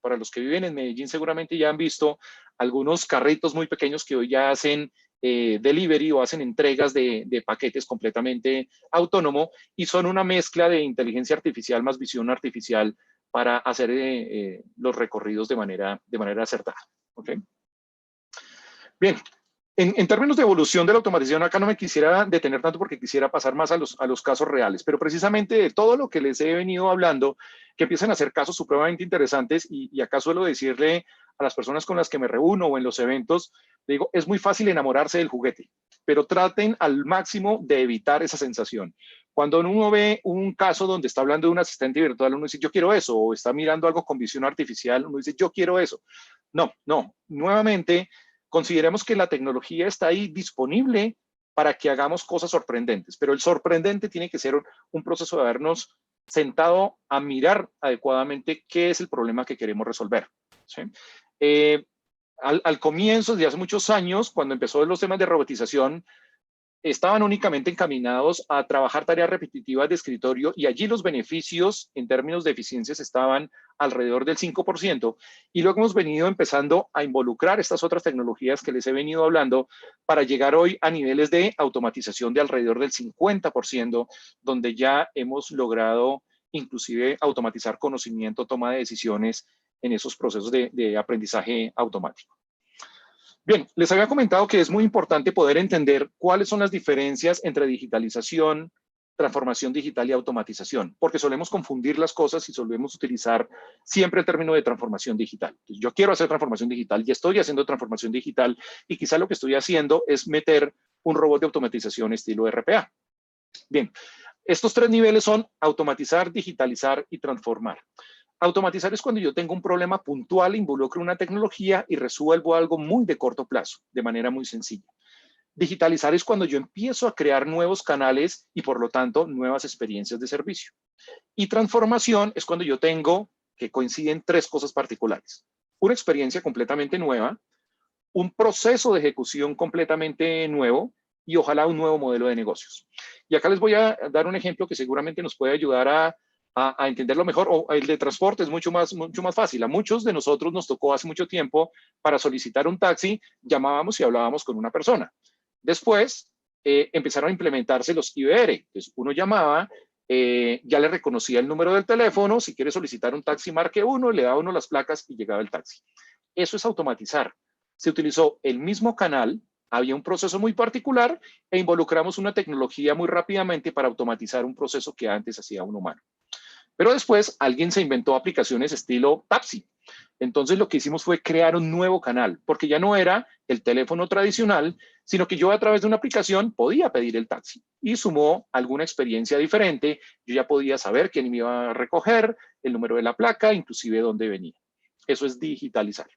S3: para los que viven en Medellín seguramente ya han visto algunos carritos muy pequeños que hoy ya hacen delivery o hacen entregas de paquetes completamente autónomo y son una mezcla de inteligencia artificial más visión artificial para hacer los recorridos de manera acertada. ¿Okay? Bien, en términos de evolución de la automatización, acá no me quisiera detener tanto porque quisiera pasar más a los casos reales, pero precisamente de todo lo que les he venido hablando, que empiezan a ser casos supremamente interesantes y acá suelo decirle a las personas con las que me reúno o en los eventos, digo, es muy fácil enamorarse del juguete, pero traten al máximo de evitar esa sensación. Cuando uno ve un caso donde está hablando de un asistente virtual, uno dice, yo quiero eso, o está mirando algo con visión artificial, uno dice, yo quiero eso. No, nuevamente, consideremos que la tecnología está ahí disponible para que hagamos cosas sorprendentes, pero el sorprendente tiene que ser un proceso de habernos sentado a mirar adecuadamente qué es el problema que queremos resolver. ¿Sí? Al comienzo, de hace muchos años, cuando empezó los temas de robotización, estaban únicamente encaminados a trabajar tareas repetitivas de escritorio y allí los beneficios en términos de eficiencias estaban alrededor del 5%. Y luego hemos venido empezando a involucrar estas otras tecnologías que les he venido hablando para llegar hoy a niveles de automatización de alrededor del 50%, donde ya hemos logrado inclusive automatizar conocimiento, toma de decisiones en esos procesos de aprendizaje automático. Bien, les había comentado que es muy importante poder entender cuáles son las diferencias entre digitalización, transformación digital y automatización, porque solemos confundir las cosas y solemos utilizar siempre el término de transformación digital. Entonces, yo quiero hacer transformación digital y estoy haciendo transformación digital y quizá lo que estoy haciendo es meter un robot de automatización estilo RPA. Bien, estos tres niveles son automatizar, digitalizar y transformar. Automatizar es cuando yo tengo un problema puntual, involucro una tecnología y resuelvo algo muy de corto plazo, de manera muy sencilla. Digitalizar es cuando yo empiezo a crear nuevos canales y, por lo tanto, nuevas experiencias de servicio. Y transformación es cuando yo tengo que coinciden tres cosas particulares. Una experiencia completamente nueva, un proceso de ejecución completamente nuevo y ojalá un nuevo modelo de negocios. Y acá les voy a dar un ejemplo que seguramente nos puede ayudar a entenderlo mejor, o el de transporte es mucho más fácil. A muchos de nosotros nos tocó hace mucho tiempo para solicitar un taxi, llamábamos y hablábamos con una persona. Después empezaron a implementarse los IVR. Entonces uno llamaba, ya le reconocía el número del teléfono, si quiere solicitar un taxi marque 1, le daba uno las placas y llegaba el taxi. Eso es automatizar. Se utilizó el mismo canal, había un proceso muy particular e involucramos una tecnología muy rápidamente para automatizar un proceso que antes hacía un humano. Pero después alguien se inventó aplicaciones estilo taxi. Entonces lo que hicimos fue crear un nuevo canal, porque ya no era el teléfono tradicional, sino que yo a través de una aplicación podía pedir el taxi y sumó alguna experiencia diferente. Yo ya podía saber quién me iba a recoger, el número de la placa, inclusive dónde venía. Eso es digitalizar.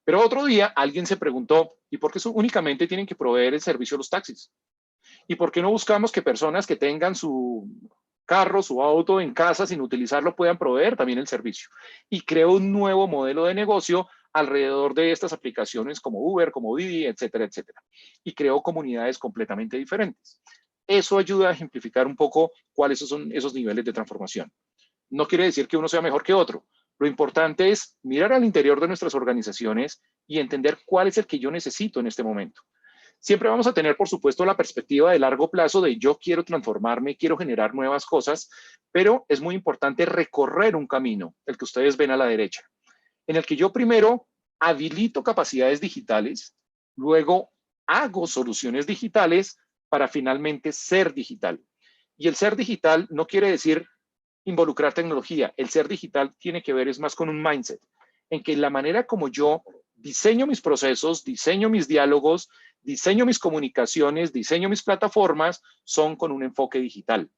S3: Pero otro día alguien se preguntó, ¿y por qué únicamente tienen que proveer el servicio a los taxis? ¿Y por qué no buscamos que personas que tengan su carro, su auto en casa sin utilizarlo puedan proveer también el servicio? Y creo un nuevo modelo de negocio alrededor de estas aplicaciones como Uber, como Didi, etcétera, etcétera. Y creo comunidades completamente diferentes. Eso ayuda a ejemplificar un poco cuáles son esos niveles de transformación. No quiere decir que uno sea mejor que otro. Lo importante es mirar al interior de nuestras organizaciones y entender cuál es el que yo necesito en este momento. Siempre vamos a tener, por supuesto, la perspectiva de largo plazo de yo quiero transformarme, quiero generar nuevas cosas, pero es muy importante recorrer un camino, el que ustedes ven a la derecha, en el que yo primero habilito capacidades digitales, luego hago soluciones digitales para finalmente ser digital. Y el ser digital no quiere decir involucrar tecnología. El ser digital tiene que ver es más con un mindset, en que la manera como yo diseño mis procesos, diseño mis diálogos, diseño mis comunicaciones, diseño mis plataformas, son con un enfoque digital.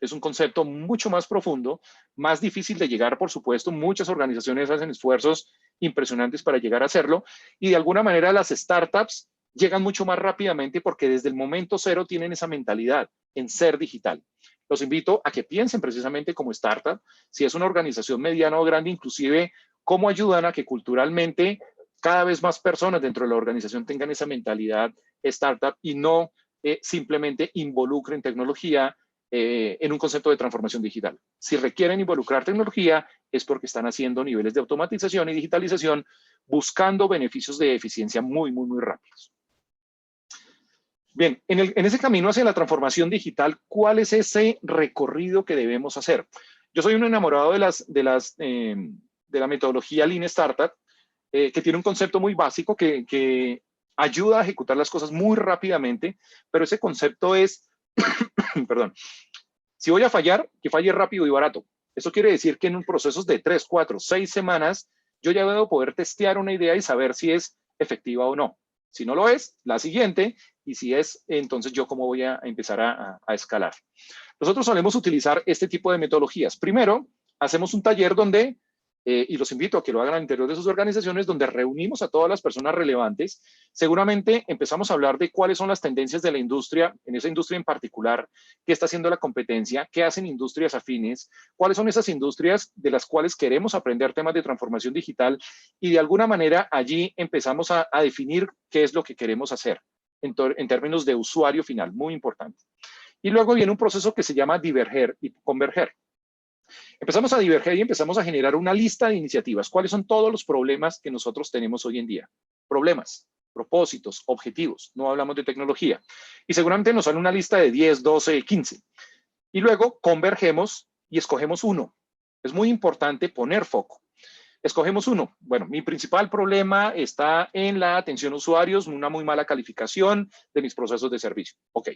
S3: Es un concepto mucho más profundo, más difícil de llegar, por supuesto. Muchas organizaciones hacen esfuerzos impresionantes para llegar a hacerlo y de alguna manera las startups llegan mucho más rápidamente porque desde el momento cero tienen esa mentalidad en ser digital. Los invito a que piensen precisamente como startup, si es una organización mediana o grande, inclusive cómo ayudan a que culturalmente cada vez más personas dentro de la organización tengan esa mentalidad startup y no simplemente involucren tecnología en un concepto de transformación digital. Si requieren involucrar tecnología es porque están haciendo niveles de automatización y digitalización buscando beneficios de eficiencia muy rápidos. Bien, en ese camino hacia la transformación digital, ¿cuál es ese recorrido que debemos hacer? Yo soy un enamorado de la metodología Lean Startup, que tiene un concepto muy básico que ayuda a ejecutar las cosas muy rápidamente, pero ese concepto es, perdón, si voy a fallar, que falle rápido y barato. Eso quiere decir que en un proceso de 3, 4, 6 semanas, yo ya debo poder testear una idea y saber si es efectiva o no. Si no lo es, la siguiente, y si es, entonces yo cómo voy a empezar a escalar. Nosotros solemos utilizar este tipo de metodologías. Primero, hacemos un taller donde, y los invito a que lo hagan al interior de sus organizaciones, donde reunimos a todas las personas relevantes. Seguramente empezamos a hablar de cuáles son las tendencias de la industria, en esa industria en particular, qué está haciendo la competencia, qué hacen industrias afines, cuáles son esas industrias de las cuales queremos aprender temas de transformación digital y de alguna manera allí empezamos a definir qué es lo que queremos hacer en términos de usuario final, muy importante. Y luego viene un proceso que se llama diverger y converger. Empezamos a diverger y empezamos a generar una lista de iniciativas. ¿Cuáles son todos los problemas que nosotros tenemos hoy en día? Problemas, propósitos, objetivos. No hablamos de tecnología. Y seguramente nos sale una lista de 10, 12, 15. Y luego convergemos y escogemos uno. Es muy importante poner foco. Escogemos uno. Bueno, mi principal problema está en la atención a usuarios, una muy mala calificación de mis procesos de servicio. Ok.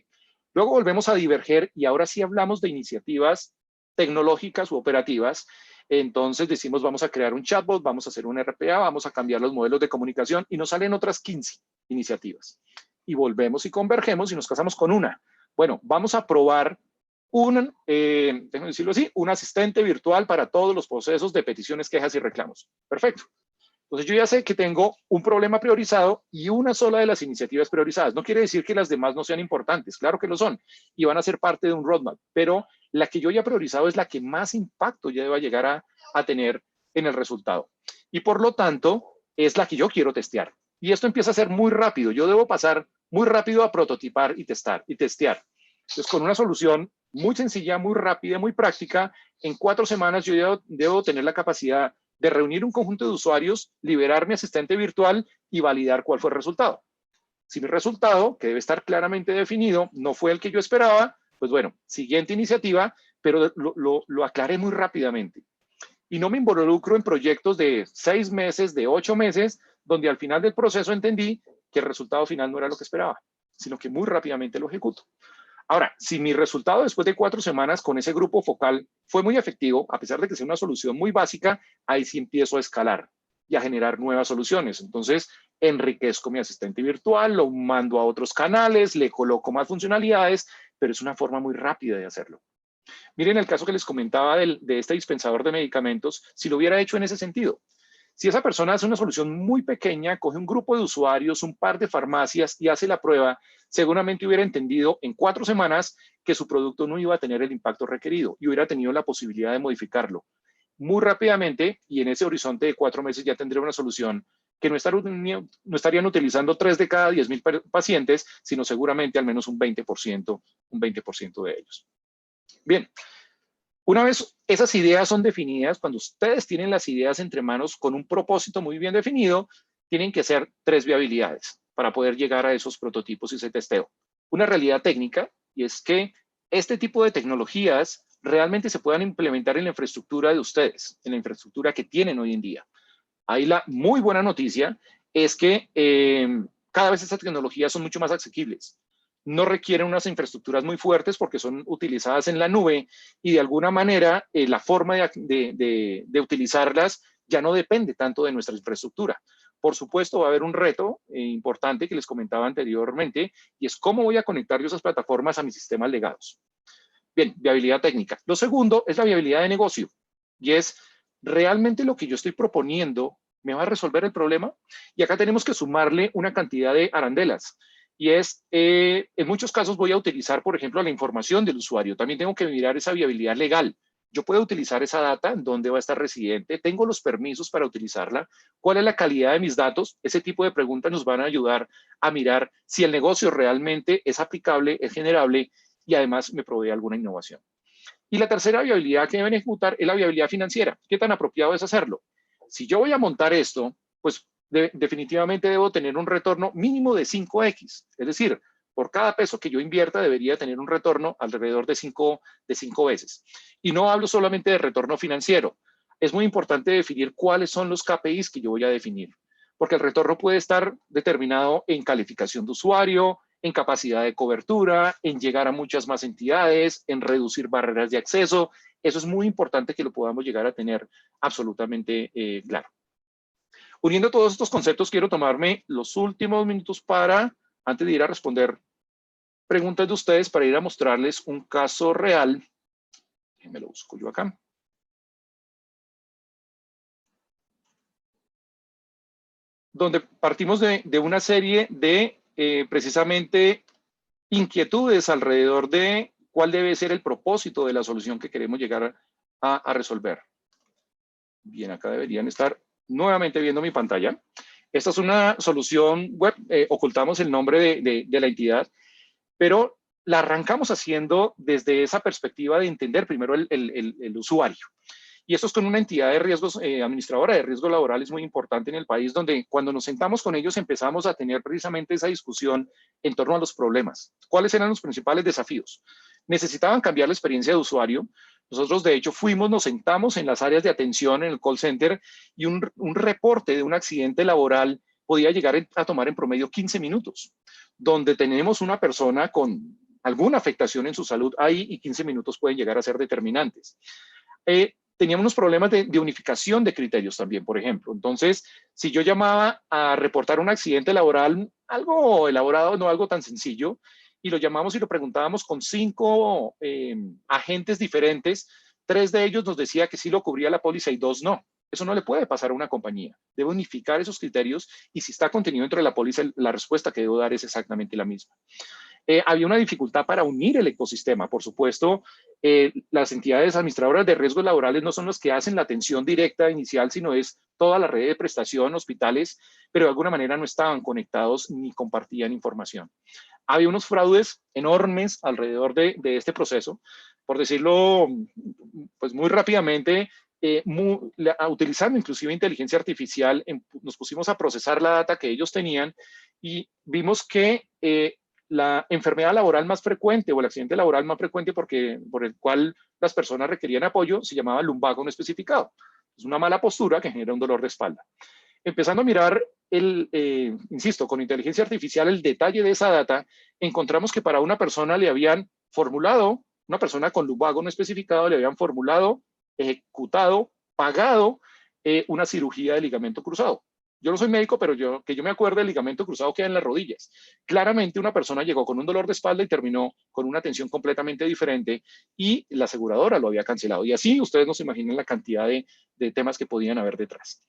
S3: Luego volvemos a diverger y ahora sí hablamos de iniciativas tecnológicas u operativas. Entonces decimos, vamos a crear un chatbot, vamos a hacer un RPA, vamos a cambiar los modelos de comunicación y nos salen otras 15 iniciativas. Y volvemos y convergemos y nos casamos con una. Bueno, vamos a probar déjenme decirlo así, un asistente virtual para todos los procesos de peticiones, quejas y reclamos. Perfecto. Entonces yo ya sé que tengo un problema priorizado y una sola de las iniciativas priorizadas. No quiere decir que las demás no sean importantes, claro que lo son y van a ser parte de un roadmap, pero la que yo ya he priorizado es la que más impacto ya deba llegar a tener en el resultado. Y por lo tanto, es la que yo quiero testear. Y esto empieza a ser muy rápido. Yo debo pasar muy rápido a prototipar y testear. Entonces, con una solución muy sencilla, muy rápida, muy práctica, en 4 semanas yo debo tener la capacidad de reunir un conjunto de usuarios, liberar mi asistente virtual y validar cuál fue el resultado. Si mi resultado, que debe estar claramente definido, no fue el que yo esperaba, pues bueno, siguiente iniciativa, pero lo aclaré muy rápidamente. Y no me involucro en proyectos de 6 meses, de 8 meses, donde al final del proceso entendí que el resultado final no era lo que esperaba, sino que muy rápidamente lo ejecuto. Ahora, si mi resultado después de 4 semanas con ese grupo focal fue muy efectivo, a pesar de que sea una solución muy básica, ahí sí empiezo a escalar y a generar nuevas soluciones. Entonces, enriquezco mi asistente virtual, lo mando a otros canales, le coloco más funcionalidades, pero es una forma muy rápida de hacerlo. Miren el caso que les comentaba de este dispensador de medicamentos, si lo hubiera hecho en ese sentido. Si esa persona hace una solución muy pequeña, coge un grupo de usuarios, un par de farmacias y hace la prueba, seguramente hubiera entendido en 4 semanas que su producto no iba a tener el impacto requerido y hubiera tenido la posibilidad de modificarlo muy rápidamente y en ese horizonte de 4 meses ya tendría una solución que no estarían utilizando 3 de cada 10,000 pacientes, sino seguramente al menos un 20% de ellos. Bien, Una vez esas ideas son definidas, cuando ustedes tienen las ideas entre manos con un propósito muy bien definido, tienen que ser 3 viabilidades para poder llegar a esos prototipos y ese testeo. Una realidad técnica, y es que este tipo de tecnologías realmente se puedan implementar en la infraestructura de ustedes, en la infraestructura que tienen hoy en día. Ahí la muy buena noticia es que cada vez estas tecnologías son mucho más asequibles. No requieren unas infraestructuras muy fuertes porque son utilizadas en la nube y de alguna manera la forma de utilizarlas ya no depende tanto de nuestra infraestructura. Por supuesto, va a haber un reto importante que les comentaba anteriormente y es cómo voy a conectar yo esas plataformas a mis sistemas legados. Bien, viabilidad técnica. Lo segundo es la viabilidad de negocio y es realmente lo que yo estoy proponiendo me va a resolver el problema. Y acá tenemos que sumarle una cantidad de arandelas. Y es, en muchos casos voy a utilizar, por ejemplo, la información del usuario. También tengo que mirar esa viabilidad legal. Yo puedo utilizar esa data, dónde va a estar residente, tengo los permisos para utilizarla, cuál es la calidad de mis datos. Ese tipo de preguntas nos van a ayudar a mirar si el negocio realmente es aplicable, es generable y además me provee alguna innovación. Y la tercera viabilidad que deben ejecutar es la viabilidad financiera. ¿Qué tan apropiado es hacerlo? Si yo voy a montar esto, pues definitivamente debo tener un retorno mínimo de 5x. Es decir, por cada peso que yo invierta debería tener un retorno alrededor de 5 veces. Y no hablo solamente de retorno financiero. Es muy importante definir cuáles son los KPIs que yo voy a definir, porque el retorno puede estar determinado en calificación de usuario, en capacidad de cobertura, en llegar a muchas más entidades, en reducir barreras de acceso. Eso es muy importante que lo podamos llegar a tener absolutamente claro. Uniendo todos estos conceptos, quiero tomarme los últimos minutos para, antes de ir a responder preguntas de ustedes, para ir a mostrarles un caso real. Me lo busco yo acá. Donde partimos de una serie de precisamente inquietudes alrededor de cuál debe ser el propósito de la solución que queremos llegar a resolver. Bien, acá deberían estar nuevamente viendo mi pantalla. Esta es una solución web, ocultamos el nombre de la entidad, pero la arrancamos haciendo desde esa perspectiva de entender primero el usuario. Y esto es con una entidad de riesgos, administradora de riesgos laborales muy importante en el país, donde cuando nos sentamos con ellos empezamos a tener precisamente esa discusión en torno a los problemas. ¿Cuáles eran los principales desafíos? Necesitaban cambiar la experiencia de usuario. Nosotros, de hecho, nos sentamos en las áreas de atención en el call center y un reporte de un accidente laboral podía llegar a tomar en promedio 15 minutos, donde tenemos una persona con alguna afectación en su salud ahí y 15 minutos pueden llegar a ser determinantes. Teníamos unos problemas de unificación de criterios también, por ejemplo. Entonces, si yo llamaba a reportar un accidente laboral, algo elaborado, no algo tan sencillo, y lo llamamos y lo preguntábamos con 5 agentes diferentes, 3 de ellos nos decía que sí lo cubría la póliza y 2 no. Eso no le puede pasar a una compañía. Debe unificar esos criterios y si está contenido dentro de la póliza, la respuesta que debo dar es exactamente la misma. Había una dificultad para unir el ecosistema. Por supuesto, las entidades administradoras de riesgos laborales no son los que hacen la atención directa inicial, sino es toda la red de prestación, hospitales, pero de alguna manera no estaban conectados ni compartían información. Había unos fraudes enormes alrededor de este proceso. Por decirlo pues muy rápidamente, utilizando inclusive inteligencia artificial, nos pusimos a procesar la data que ellos tenían y vimos que la enfermedad laboral más frecuente o el accidente laboral más frecuente por el cual las personas requerían apoyo se llamaba lumbago no especificado. Es una mala postura que genera un dolor de espalda. Empezando a mirar, insisto, con inteligencia artificial el detalle de esa data, encontramos que para una persona le habían formulado, una persona con lumbago no especificado, le habían formulado, ejecutado, pagado una cirugía de ligamento cruzado. Yo no soy médico, pero que yo me acuerdo, el ligamento cruzado queda en las rodillas. Claramente una persona llegó con un dolor de espalda y terminó con una atención completamente diferente y la aseguradora lo había cancelado. Y así ustedes no se imaginan la cantidad de temas que podían haber detrás.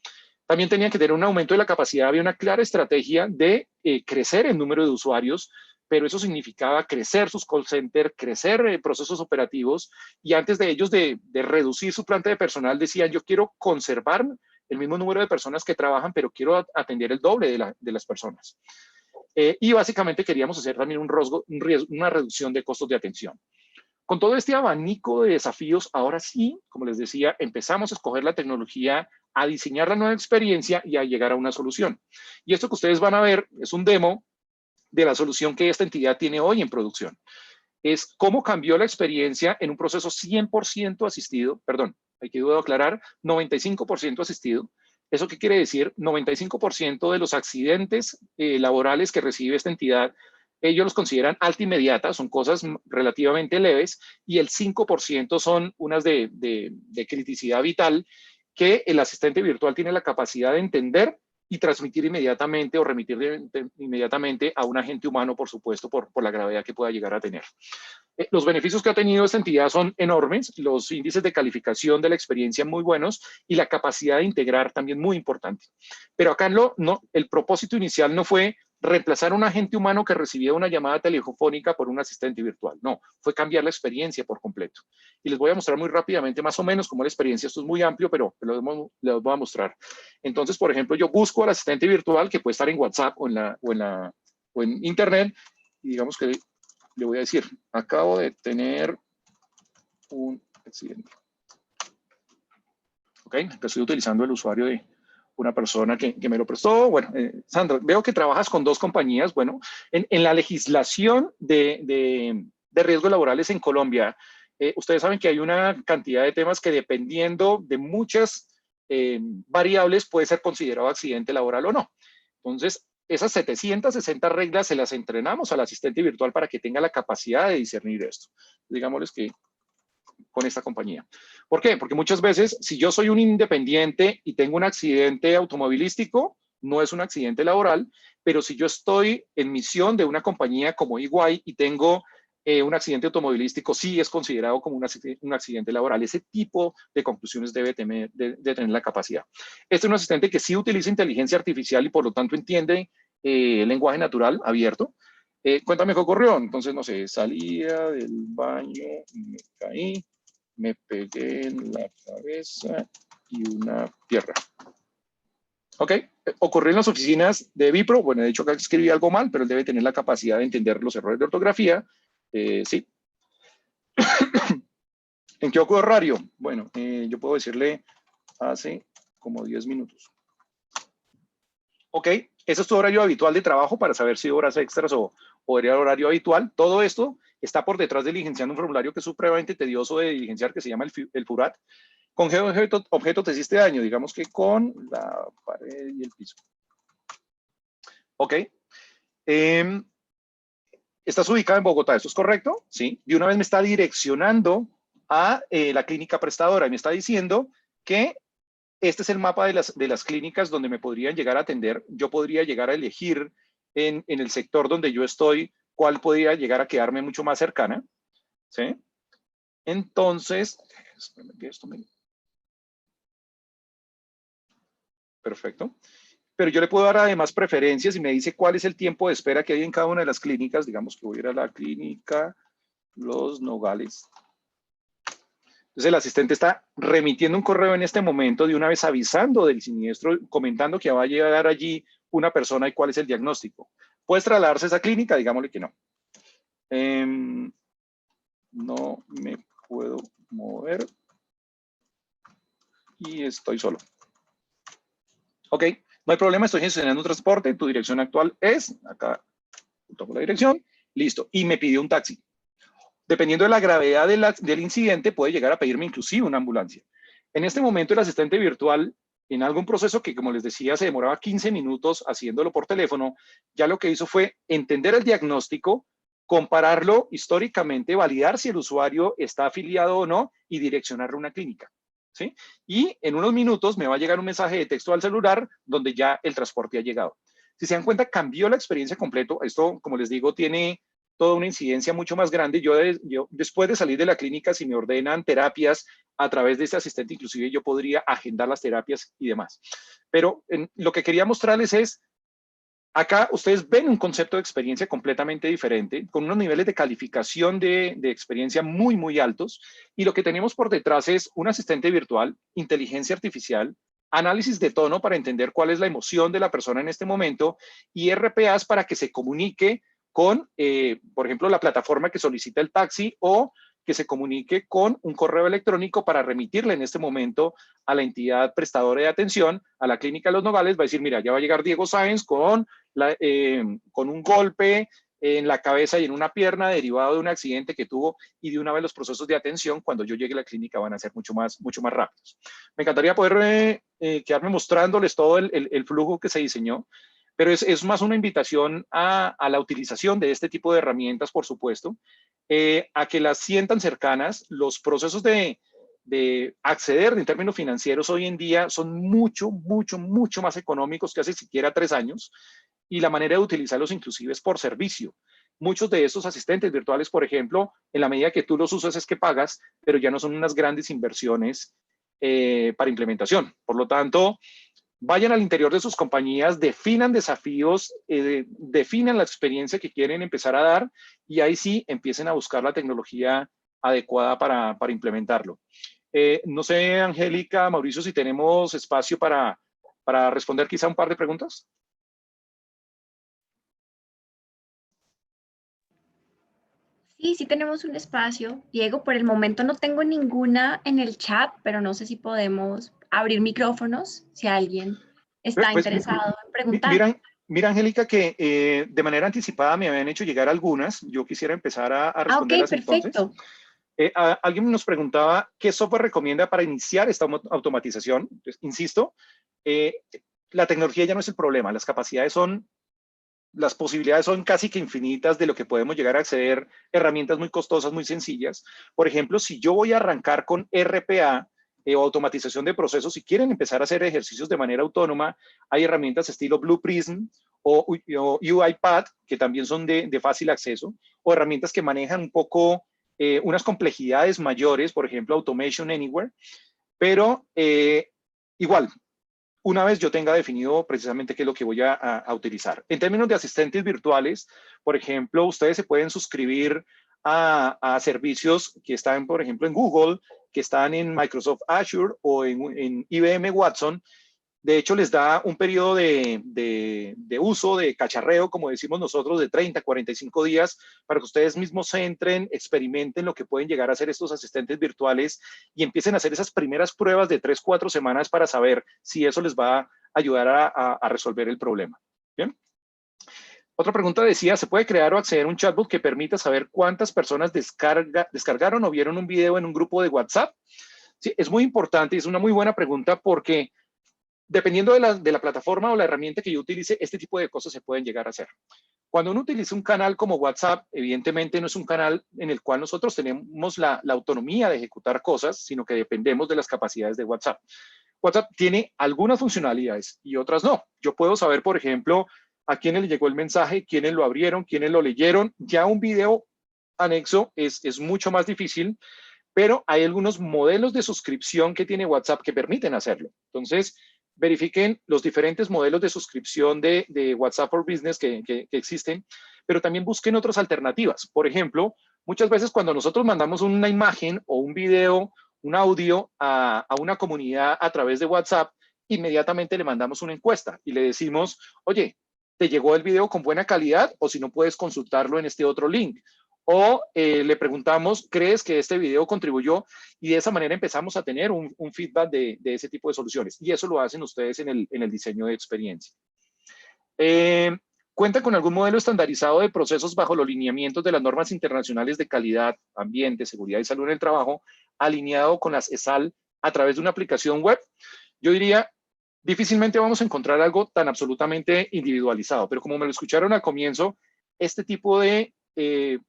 S3: También tenían que tener un aumento de la capacidad. Había una clara estrategia de crecer el número de usuarios, pero eso significaba crecer sus call centers, crecer procesos operativos y antes de ellos de reducir su planta de personal decían yo quiero conservar el mismo número de personas que trabajan, pero quiero atender el doble de las personas. Y básicamente queríamos hacer también una reducción de costos de atención. Con todo este abanico de desafíos, ahora sí, como les decía, empezamos a escoger la tecnología, a diseñar la nueva experiencia y a llegar a una solución. Y esto que ustedes van a ver es un demo de la solución que esta entidad tiene hoy en producción. Es cómo cambió la experiencia en un proceso 100% asistido, perdón, hay que aclarar, 95% asistido. ¿Eso qué quiere decir? 95% de los accidentes laborales que recibe esta entidad, ellos los consideran alta inmediata, son cosas relativamente leves, y el 5% son unas de criticidad vital que el asistente virtual tiene la capacidad de entender y transmitir inmediatamente o remitir inmediatamente a un agente humano, por supuesto, por la gravedad que pueda llegar a tener. Los beneficios que ha tenido esta entidad son enormes, los índices de calificación de la experiencia muy buenos y la capacidad de integrar también muy importante. Pero acá el propósito inicial no fue reemplazar a un agente humano que recibía una llamada telefónica por un asistente virtual. No, fue cambiar la experiencia por completo. Y les voy a mostrar muy rápidamente más o menos cómo la experiencia, esto es muy amplio, pero les voy a mostrar. Entonces, por ejemplo, yo busco al asistente virtual que puede estar en WhatsApp o en Internet, y digamos que le voy a decir, acabo de tener un accidente. Ok, estoy utilizando el usuario de una persona que me lo prestó. Bueno, Sandra, veo que trabajas con 2 compañías. Bueno, en la legislación de riesgos laborales en Colombia, ustedes saben que hay una cantidad de temas que dependiendo de muchas variables puede ser considerado accidente laboral o no. Entonces, esas 760 reglas se las entrenamos al asistente virtual para que tenga la capacidad de discernir esto. Digámosles que con esta compañía. ¿Por qué? Porque muchas veces, si yo soy un independiente y tengo un accidente automovilístico, no es un accidente laboral, pero si yo estoy en misión de una compañía como EY y tengo un accidente automovilístico, sí es considerado como un accidente laboral. Ese tipo de conclusiones debe tener la capacidad. Este es un asistente que sí utiliza inteligencia artificial y por lo tanto entiende el lenguaje natural abierto. Cuéntame qué ocurrió. Entonces, no sé, salía del baño y me caí, me pegué en la cabeza y una pierna. Ok, ocurrió en las oficinas de Vipro. Bueno, de hecho acá escribí algo mal, pero él debe tener la capacidad de entender los errores de ortografía. Sí. ¿En qué horario? Bueno, yo puedo decirle hace como 10 minutos. Ok, ese es tu horario habitual de trabajo para saber si horas extras o era el horario habitual. Todo esto está por detrás de diligenciando un formulario que es supremamente tedioso de diligenciar, que se llama el FURAT. ¿Con qué objeto te hiciste daño? Digamos que con la pared y el piso. Ok. ¿Estás ubicado en Bogotá? ¿Esto es correcto? Sí. De una vez me está direccionando a la clínica prestadora y me está diciendo que este es el mapa de las clínicas donde me podrían llegar a atender. Yo podría llegar a elegir en el sector donde yo estoy cuál podría llegar a quedarme mucho más cercana. ¿Sí? Entonces, perfecto. Pero yo le puedo dar además preferencias y me dice cuál es el tiempo de espera que hay en cada una de las clínicas. Digamos que voy a ir a la clínica Los Nogales. Entonces el asistente está remitiendo un correo en este momento de una vez avisando del siniestro, comentando que va a llegar allí una persona y cuál es el diagnóstico. ¿Puedes trasladarse a esa clínica? Digámosle que no. No me puedo mover y estoy solo. Ok, no hay problema, estoy gestionando un transporte, tu dirección actual es, acá tomo la dirección, listo, y me pidió un taxi. Dependiendo de la gravedad del incidente, puede llegar a pedirme inclusive una ambulancia. En este momento, el asistente virtual, en algún proceso que, como les decía, se demoraba 15 minutos haciéndolo por teléfono, ya lo que hizo fue entender el diagnóstico, compararlo históricamente, validar si el usuario está afiliado o no y direccionarlo a una clínica. ¿Sí? Y en unos minutos me va a llegar un mensaje de texto al celular donde ya el transporte ha llegado. Si se dan cuenta, cambió la experiencia completo. Esto, como les digo, tiene toda una incidencia mucho más grande. Yo después de salir de la clínica, si me ordenan terapias a través de este asistente, inclusive yo podría agendar las terapias y demás. Pero lo que quería mostrarles es, acá ustedes ven un concepto de experiencia completamente diferente, con unos niveles de calificación de experiencia muy, muy altos. Y lo que tenemos por detrás es un asistente virtual, inteligencia artificial, análisis de tono para entender cuál es la emoción de la persona en este momento y RPAs para que se comunique con, por ejemplo, la plataforma que solicita el taxi o que se comunique con un correo electrónico para remitirle en este momento a la entidad prestadora de atención, a la clínica Los Nogales, va a decir, mira, ya va a llegar Diego Sáenz con un golpe en la cabeza y en una pierna derivado de un accidente que tuvo, y de una vez los procesos de atención cuando yo llegue a la clínica van a ser mucho más rápidos. Me encantaría poder quedarme mostrándoles todo el flujo que se diseñó, pero es más una invitación a la utilización de este tipo de herramientas, por supuesto, a que las sientan cercanas. Los procesos de acceder en términos financieros hoy en día son mucho más económicos que hace siquiera 3 años, y la manera de utilizarlos inclusive es por servicio. Muchos de estos asistentes virtuales, por ejemplo, en la medida que tú los usas es que pagas, pero ya no son unas grandes inversiones para implementación. Por lo tanto, vayan al interior de sus compañías, definan desafíos, definan la experiencia que quieren empezar a dar, y ahí sí empiecen a buscar la tecnología adecuada para implementarlo. No sé, Angélica, Mauricio, si tenemos espacio para responder quizá un par de preguntas.
S1: Sí, sí tenemos un espacio. Diego, por el momento no tengo ninguna en el chat, pero no sé si podemos abrir micrófonos si alguien está
S3: Pues,
S1: interesado en preguntar.
S3: mira, Angélica, que de manera anticipada me habían hecho llegar algunas. Yo quisiera empezar a responderlas
S1: Ok,
S3: entonces.
S1: perfecto.
S3: Alguien nos preguntaba qué software recomienda para iniciar esta automatización. Pues, insisto, la tecnología ya no es el problema, las posibilidades son casi que infinitas de lo que podemos llegar a acceder, herramientas muy costosas, muy sencillas. Por ejemplo, si yo voy a arrancar con RPA o automatización de procesos, si quieren empezar a hacer ejercicios de manera autónoma, hay herramientas estilo Blue Prism o UiPath, que también son de fácil acceso, o herramientas que manejan un poco unas complejidades mayores, por ejemplo, Automation Anywhere, pero igual, una vez yo tenga definido precisamente qué es lo que voy a utilizar. En términos de asistentes virtuales, por ejemplo, ustedes se pueden suscribir a servicios que están, por ejemplo, en Google, que están en Microsoft Azure o en IBM Watson. De hecho, les da un periodo de uso, de cacharreo, como decimos nosotros, de 30, 45 días, para que ustedes mismos se entren, experimenten lo que pueden llegar a hacer estos asistentes virtuales y empiecen a hacer esas primeras pruebas de 3, 4 semanas para saber si eso les va a ayudar a resolver el problema. ¿Bien? Otra pregunta decía, ¿se puede crear o acceder a un chatbot que permita saber cuántas personas descargaron o vieron un video en un grupo de WhatsApp? Sí, es muy importante y es una muy buena pregunta, porque dependiendo de la plataforma o la herramienta que yo utilice, este tipo de cosas se pueden llegar a hacer. Cuando uno utiliza un canal como WhatsApp, evidentemente no es un canal en el cual nosotros tenemos la autonomía de ejecutar cosas, sino que dependemos de las capacidades de WhatsApp. WhatsApp tiene algunas funcionalidades y otras no. Yo puedo saber, por ejemplo, a quiénes le llegó el mensaje, quiénes lo abrieron, quiénes lo leyeron. Ya un video anexo es mucho más difícil, pero hay algunos modelos de suscripción que tiene WhatsApp que permiten hacerlo. Entonces, verifiquen los diferentes modelos de suscripción de WhatsApp for Business que existen, pero también busquen otras alternativas. Por ejemplo, muchas veces cuando nosotros mandamos una imagen o un video, un audio a una comunidad a través de WhatsApp, inmediatamente le mandamos una encuesta y le decimos, oye, ¿te llegó el video con buena calidad? O si no, puedes consultarlo en este otro link. O le preguntamos, ¿crees que este video contribuyó? Y de esa manera empezamos a tener un feedback de ese tipo de soluciones. Y eso lo hacen ustedes en el diseño de experiencia. ¿Cuenta con algún modelo estandarizado de procesos bajo los lineamientos de las normas internacionales de calidad, ambiente, seguridad y salud en el trabajo, alineado con las ESAL a través de una aplicación web? Yo diría, difícilmente vamos a encontrar algo tan absolutamente individualizado, pero como me lo escucharon al comienzo, este tipo de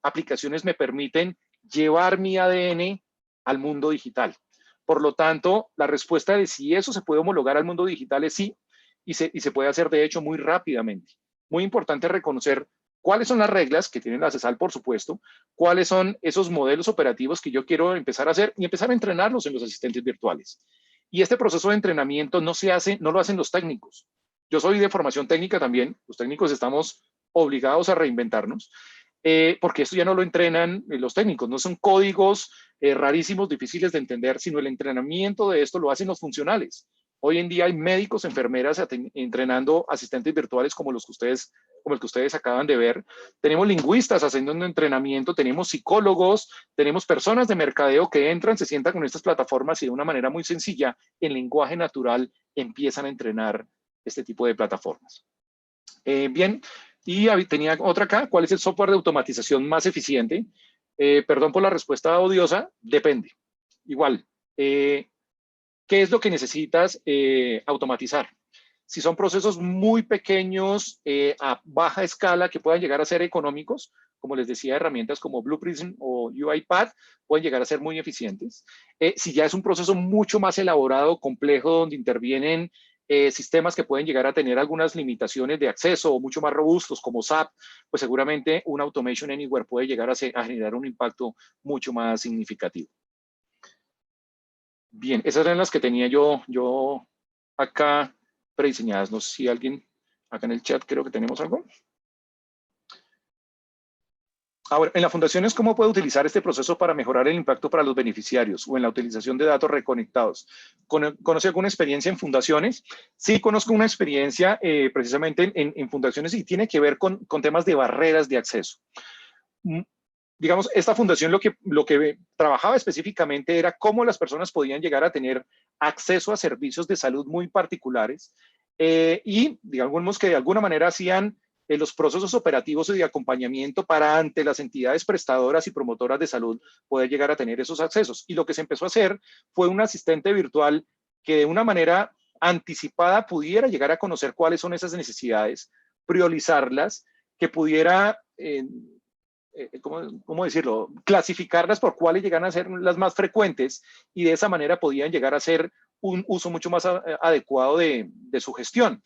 S3: aplicaciones me permiten llevar mi ADN al mundo digital. Por lo tanto, la respuesta de si eso se puede homologar al mundo digital es sí, y se puede hacer de hecho muy rápidamente. Muy importante reconocer cuáles son las reglas que tiene la CESAL, por supuesto, cuáles son esos modelos operativos que yo quiero empezar a hacer y empezar a entrenarlos en los asistentes virtuales. Y este proceso de entrenamiento no lo hacen los técnicos. Yo soy de formación técnica también, los técnicos estamos obligados a reinventarnos, porque esto ya no lo entrenan los técnicos, no son códigos rarísimos, difíciles de entender, sino el entrenamiento de esto lo hacen los funcionales Hoy en día hay médicos, enfermeras entrenando asistentes virtuales como el que ustedes acaban de ver. Tenemos lingüistas haciendo un entrenamiento, tenemos psicólogos, tenemos personas de mercadeo que entran, se sientan con estas plataformas y de una manera muy sencilla, en lenguaje natural, empiezan a entrenar este tipo de plataformas. Bien, y tenía otra acá. ¿Cuál es el software de automatización más eficiente? Perdón por la respuesta odiosa, depende. Igual, ¿qué es lo que necesitas automatizar? Si son procesos muy pequeños, a baja escala, que puedan llegar a ser económicos, como les decía, herramientas como Blue Prism o UiPath pueden llegar a ser muy eficientes. Si ya es un proceso mucho más elaborado, complejo, donde intervienen sistemas que pueden llegar a tener algunas limitaciones de acceso o mucho más robustos como SAP, pues seguramente un Automation Anywhere puede llegar a generar un impacto mucho más significativo. Bien, esas eran las que tenía yo acá prediseñadas. No sé si alguien acá en el chat, creo que tenemos algo. Ahora, en la fundación es cómo puede utilizar este proceso para mejorar el impacto para los beneficiarios o en la utilización de datos reconectados. ¿Conoce alguna experiencia en fundaciones? Sí, conozco una experiencia precisamente en fundaciones y tiene que ver con temas de barreras de acceso. Digamos, esta fundación lo que trabajaba específicamente era cómo las personas podían llegar a tener acceso a servicios de salud muy particulares y digamos que de alguna manera hacían los procesos operativos y de acompañamiento para ante las entidades prestadoras y promotoras de salud poder llegar a tener esos accesos. Y lo que se empezó a hacer fue un asistente virtual que de una manera anticipada pudiera llegar a conocer cuáles son esas necesidades, priorizarlas, que pudiera ¿cómo decirlo? Clasificarlas por cuáles llegan a ser las más frecuentes y de esa manera podían llegar a ser un uso mucho más adecuado de su gestión.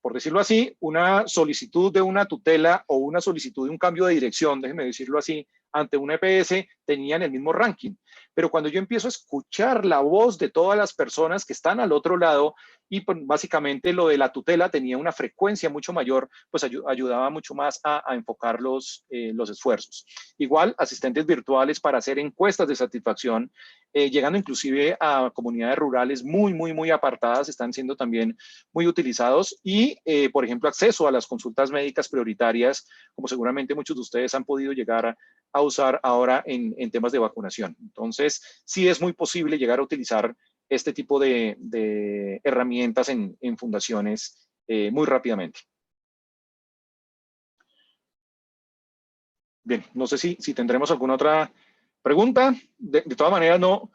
S3: Por decirlo así, una solicitud de una tutela o una solicitud de un cambio de dirección, déjeme decirlo así, ante un EPS tenían el mismo ranking. Pero cuando yo empiezo a escuchar la voz de todas las personas que están al otro lado y pues, básicamente lo de la tutela tenía una frecuencia mucho mayor, pues ayudaba mucho más a enfocar los esfuerzos. Igual, asistentes virtuales para hacer encuestas de satisfacción, llegando inclusive a comunidades rurales muy apartadas, están siendo también muy utilizados y, por ejemplo, acceso a las consultas médicas prioritarias, como seguramente muchos de ustedes han podido llegar a usar ahora en temas de vacunación. Entonces, sí es muy posible llegar a utilizar este tipo de herramientas en fundaciones muy rápidamente. Bien, no sé si tendremos alguna otra pregunta. De todas maneras, no,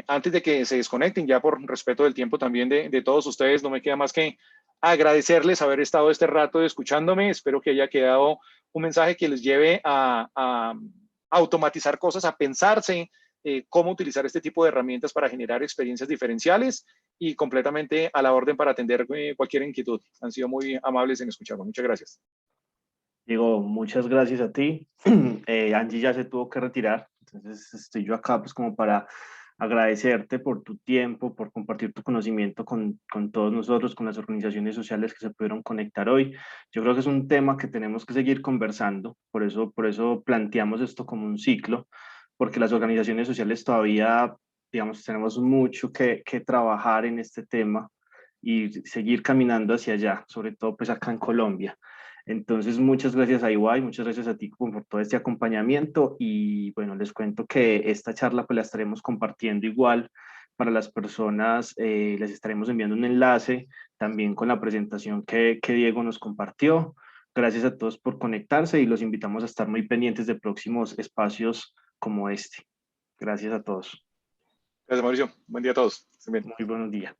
S3: antes de que se desconecten, ya por respeto del tiempo también de todos ustedes, no me queda más que agradecerles haber estado este rato escuchándome. Espero que haya quedado un mensaje que les lleve a automatizar cosas, a pensarse cómo utilizar este tipo de herramientas para generar experiencias diferenciales y completamente a la orden para atender cualquier inquietud. Han sido muy amables en escucharme. Muchas gracias.
S2: Diego, muchas gracias a ti. Angie ya se tuvo que retirar, entonces estoy yo acá pues como para agradecerte por tu tiempo, por compartir tu conocimiento con todos nosotros, con las organizaciones sociales que se pudieron conectar hoy. Yo creo que es un tema que tenemos que seguir conversando, por eso planteamos esto como un ciclo, porque las organizaciones sociales todavía, digamos, tenemos mucho que trabajar en este tema y seguir caminando hacia allá, sobre todo pues acá en Colombia. Entonces, muchas gracias a EY, muchas gracias a ti por todo este acompañamiento y bueno, les cuento que esta charla pues la estaremos compartiendo igual para las personas, les estaremos enviando un enlace también con la presentación que Diego nos compartió. Gracias a todos por conectarse y los invitamos a estar muy pendientes de próximos espacios como este. Gracias a todos.
S3: Gracias, Mauricio. Buen día a todos.
S2: Muy buenos días.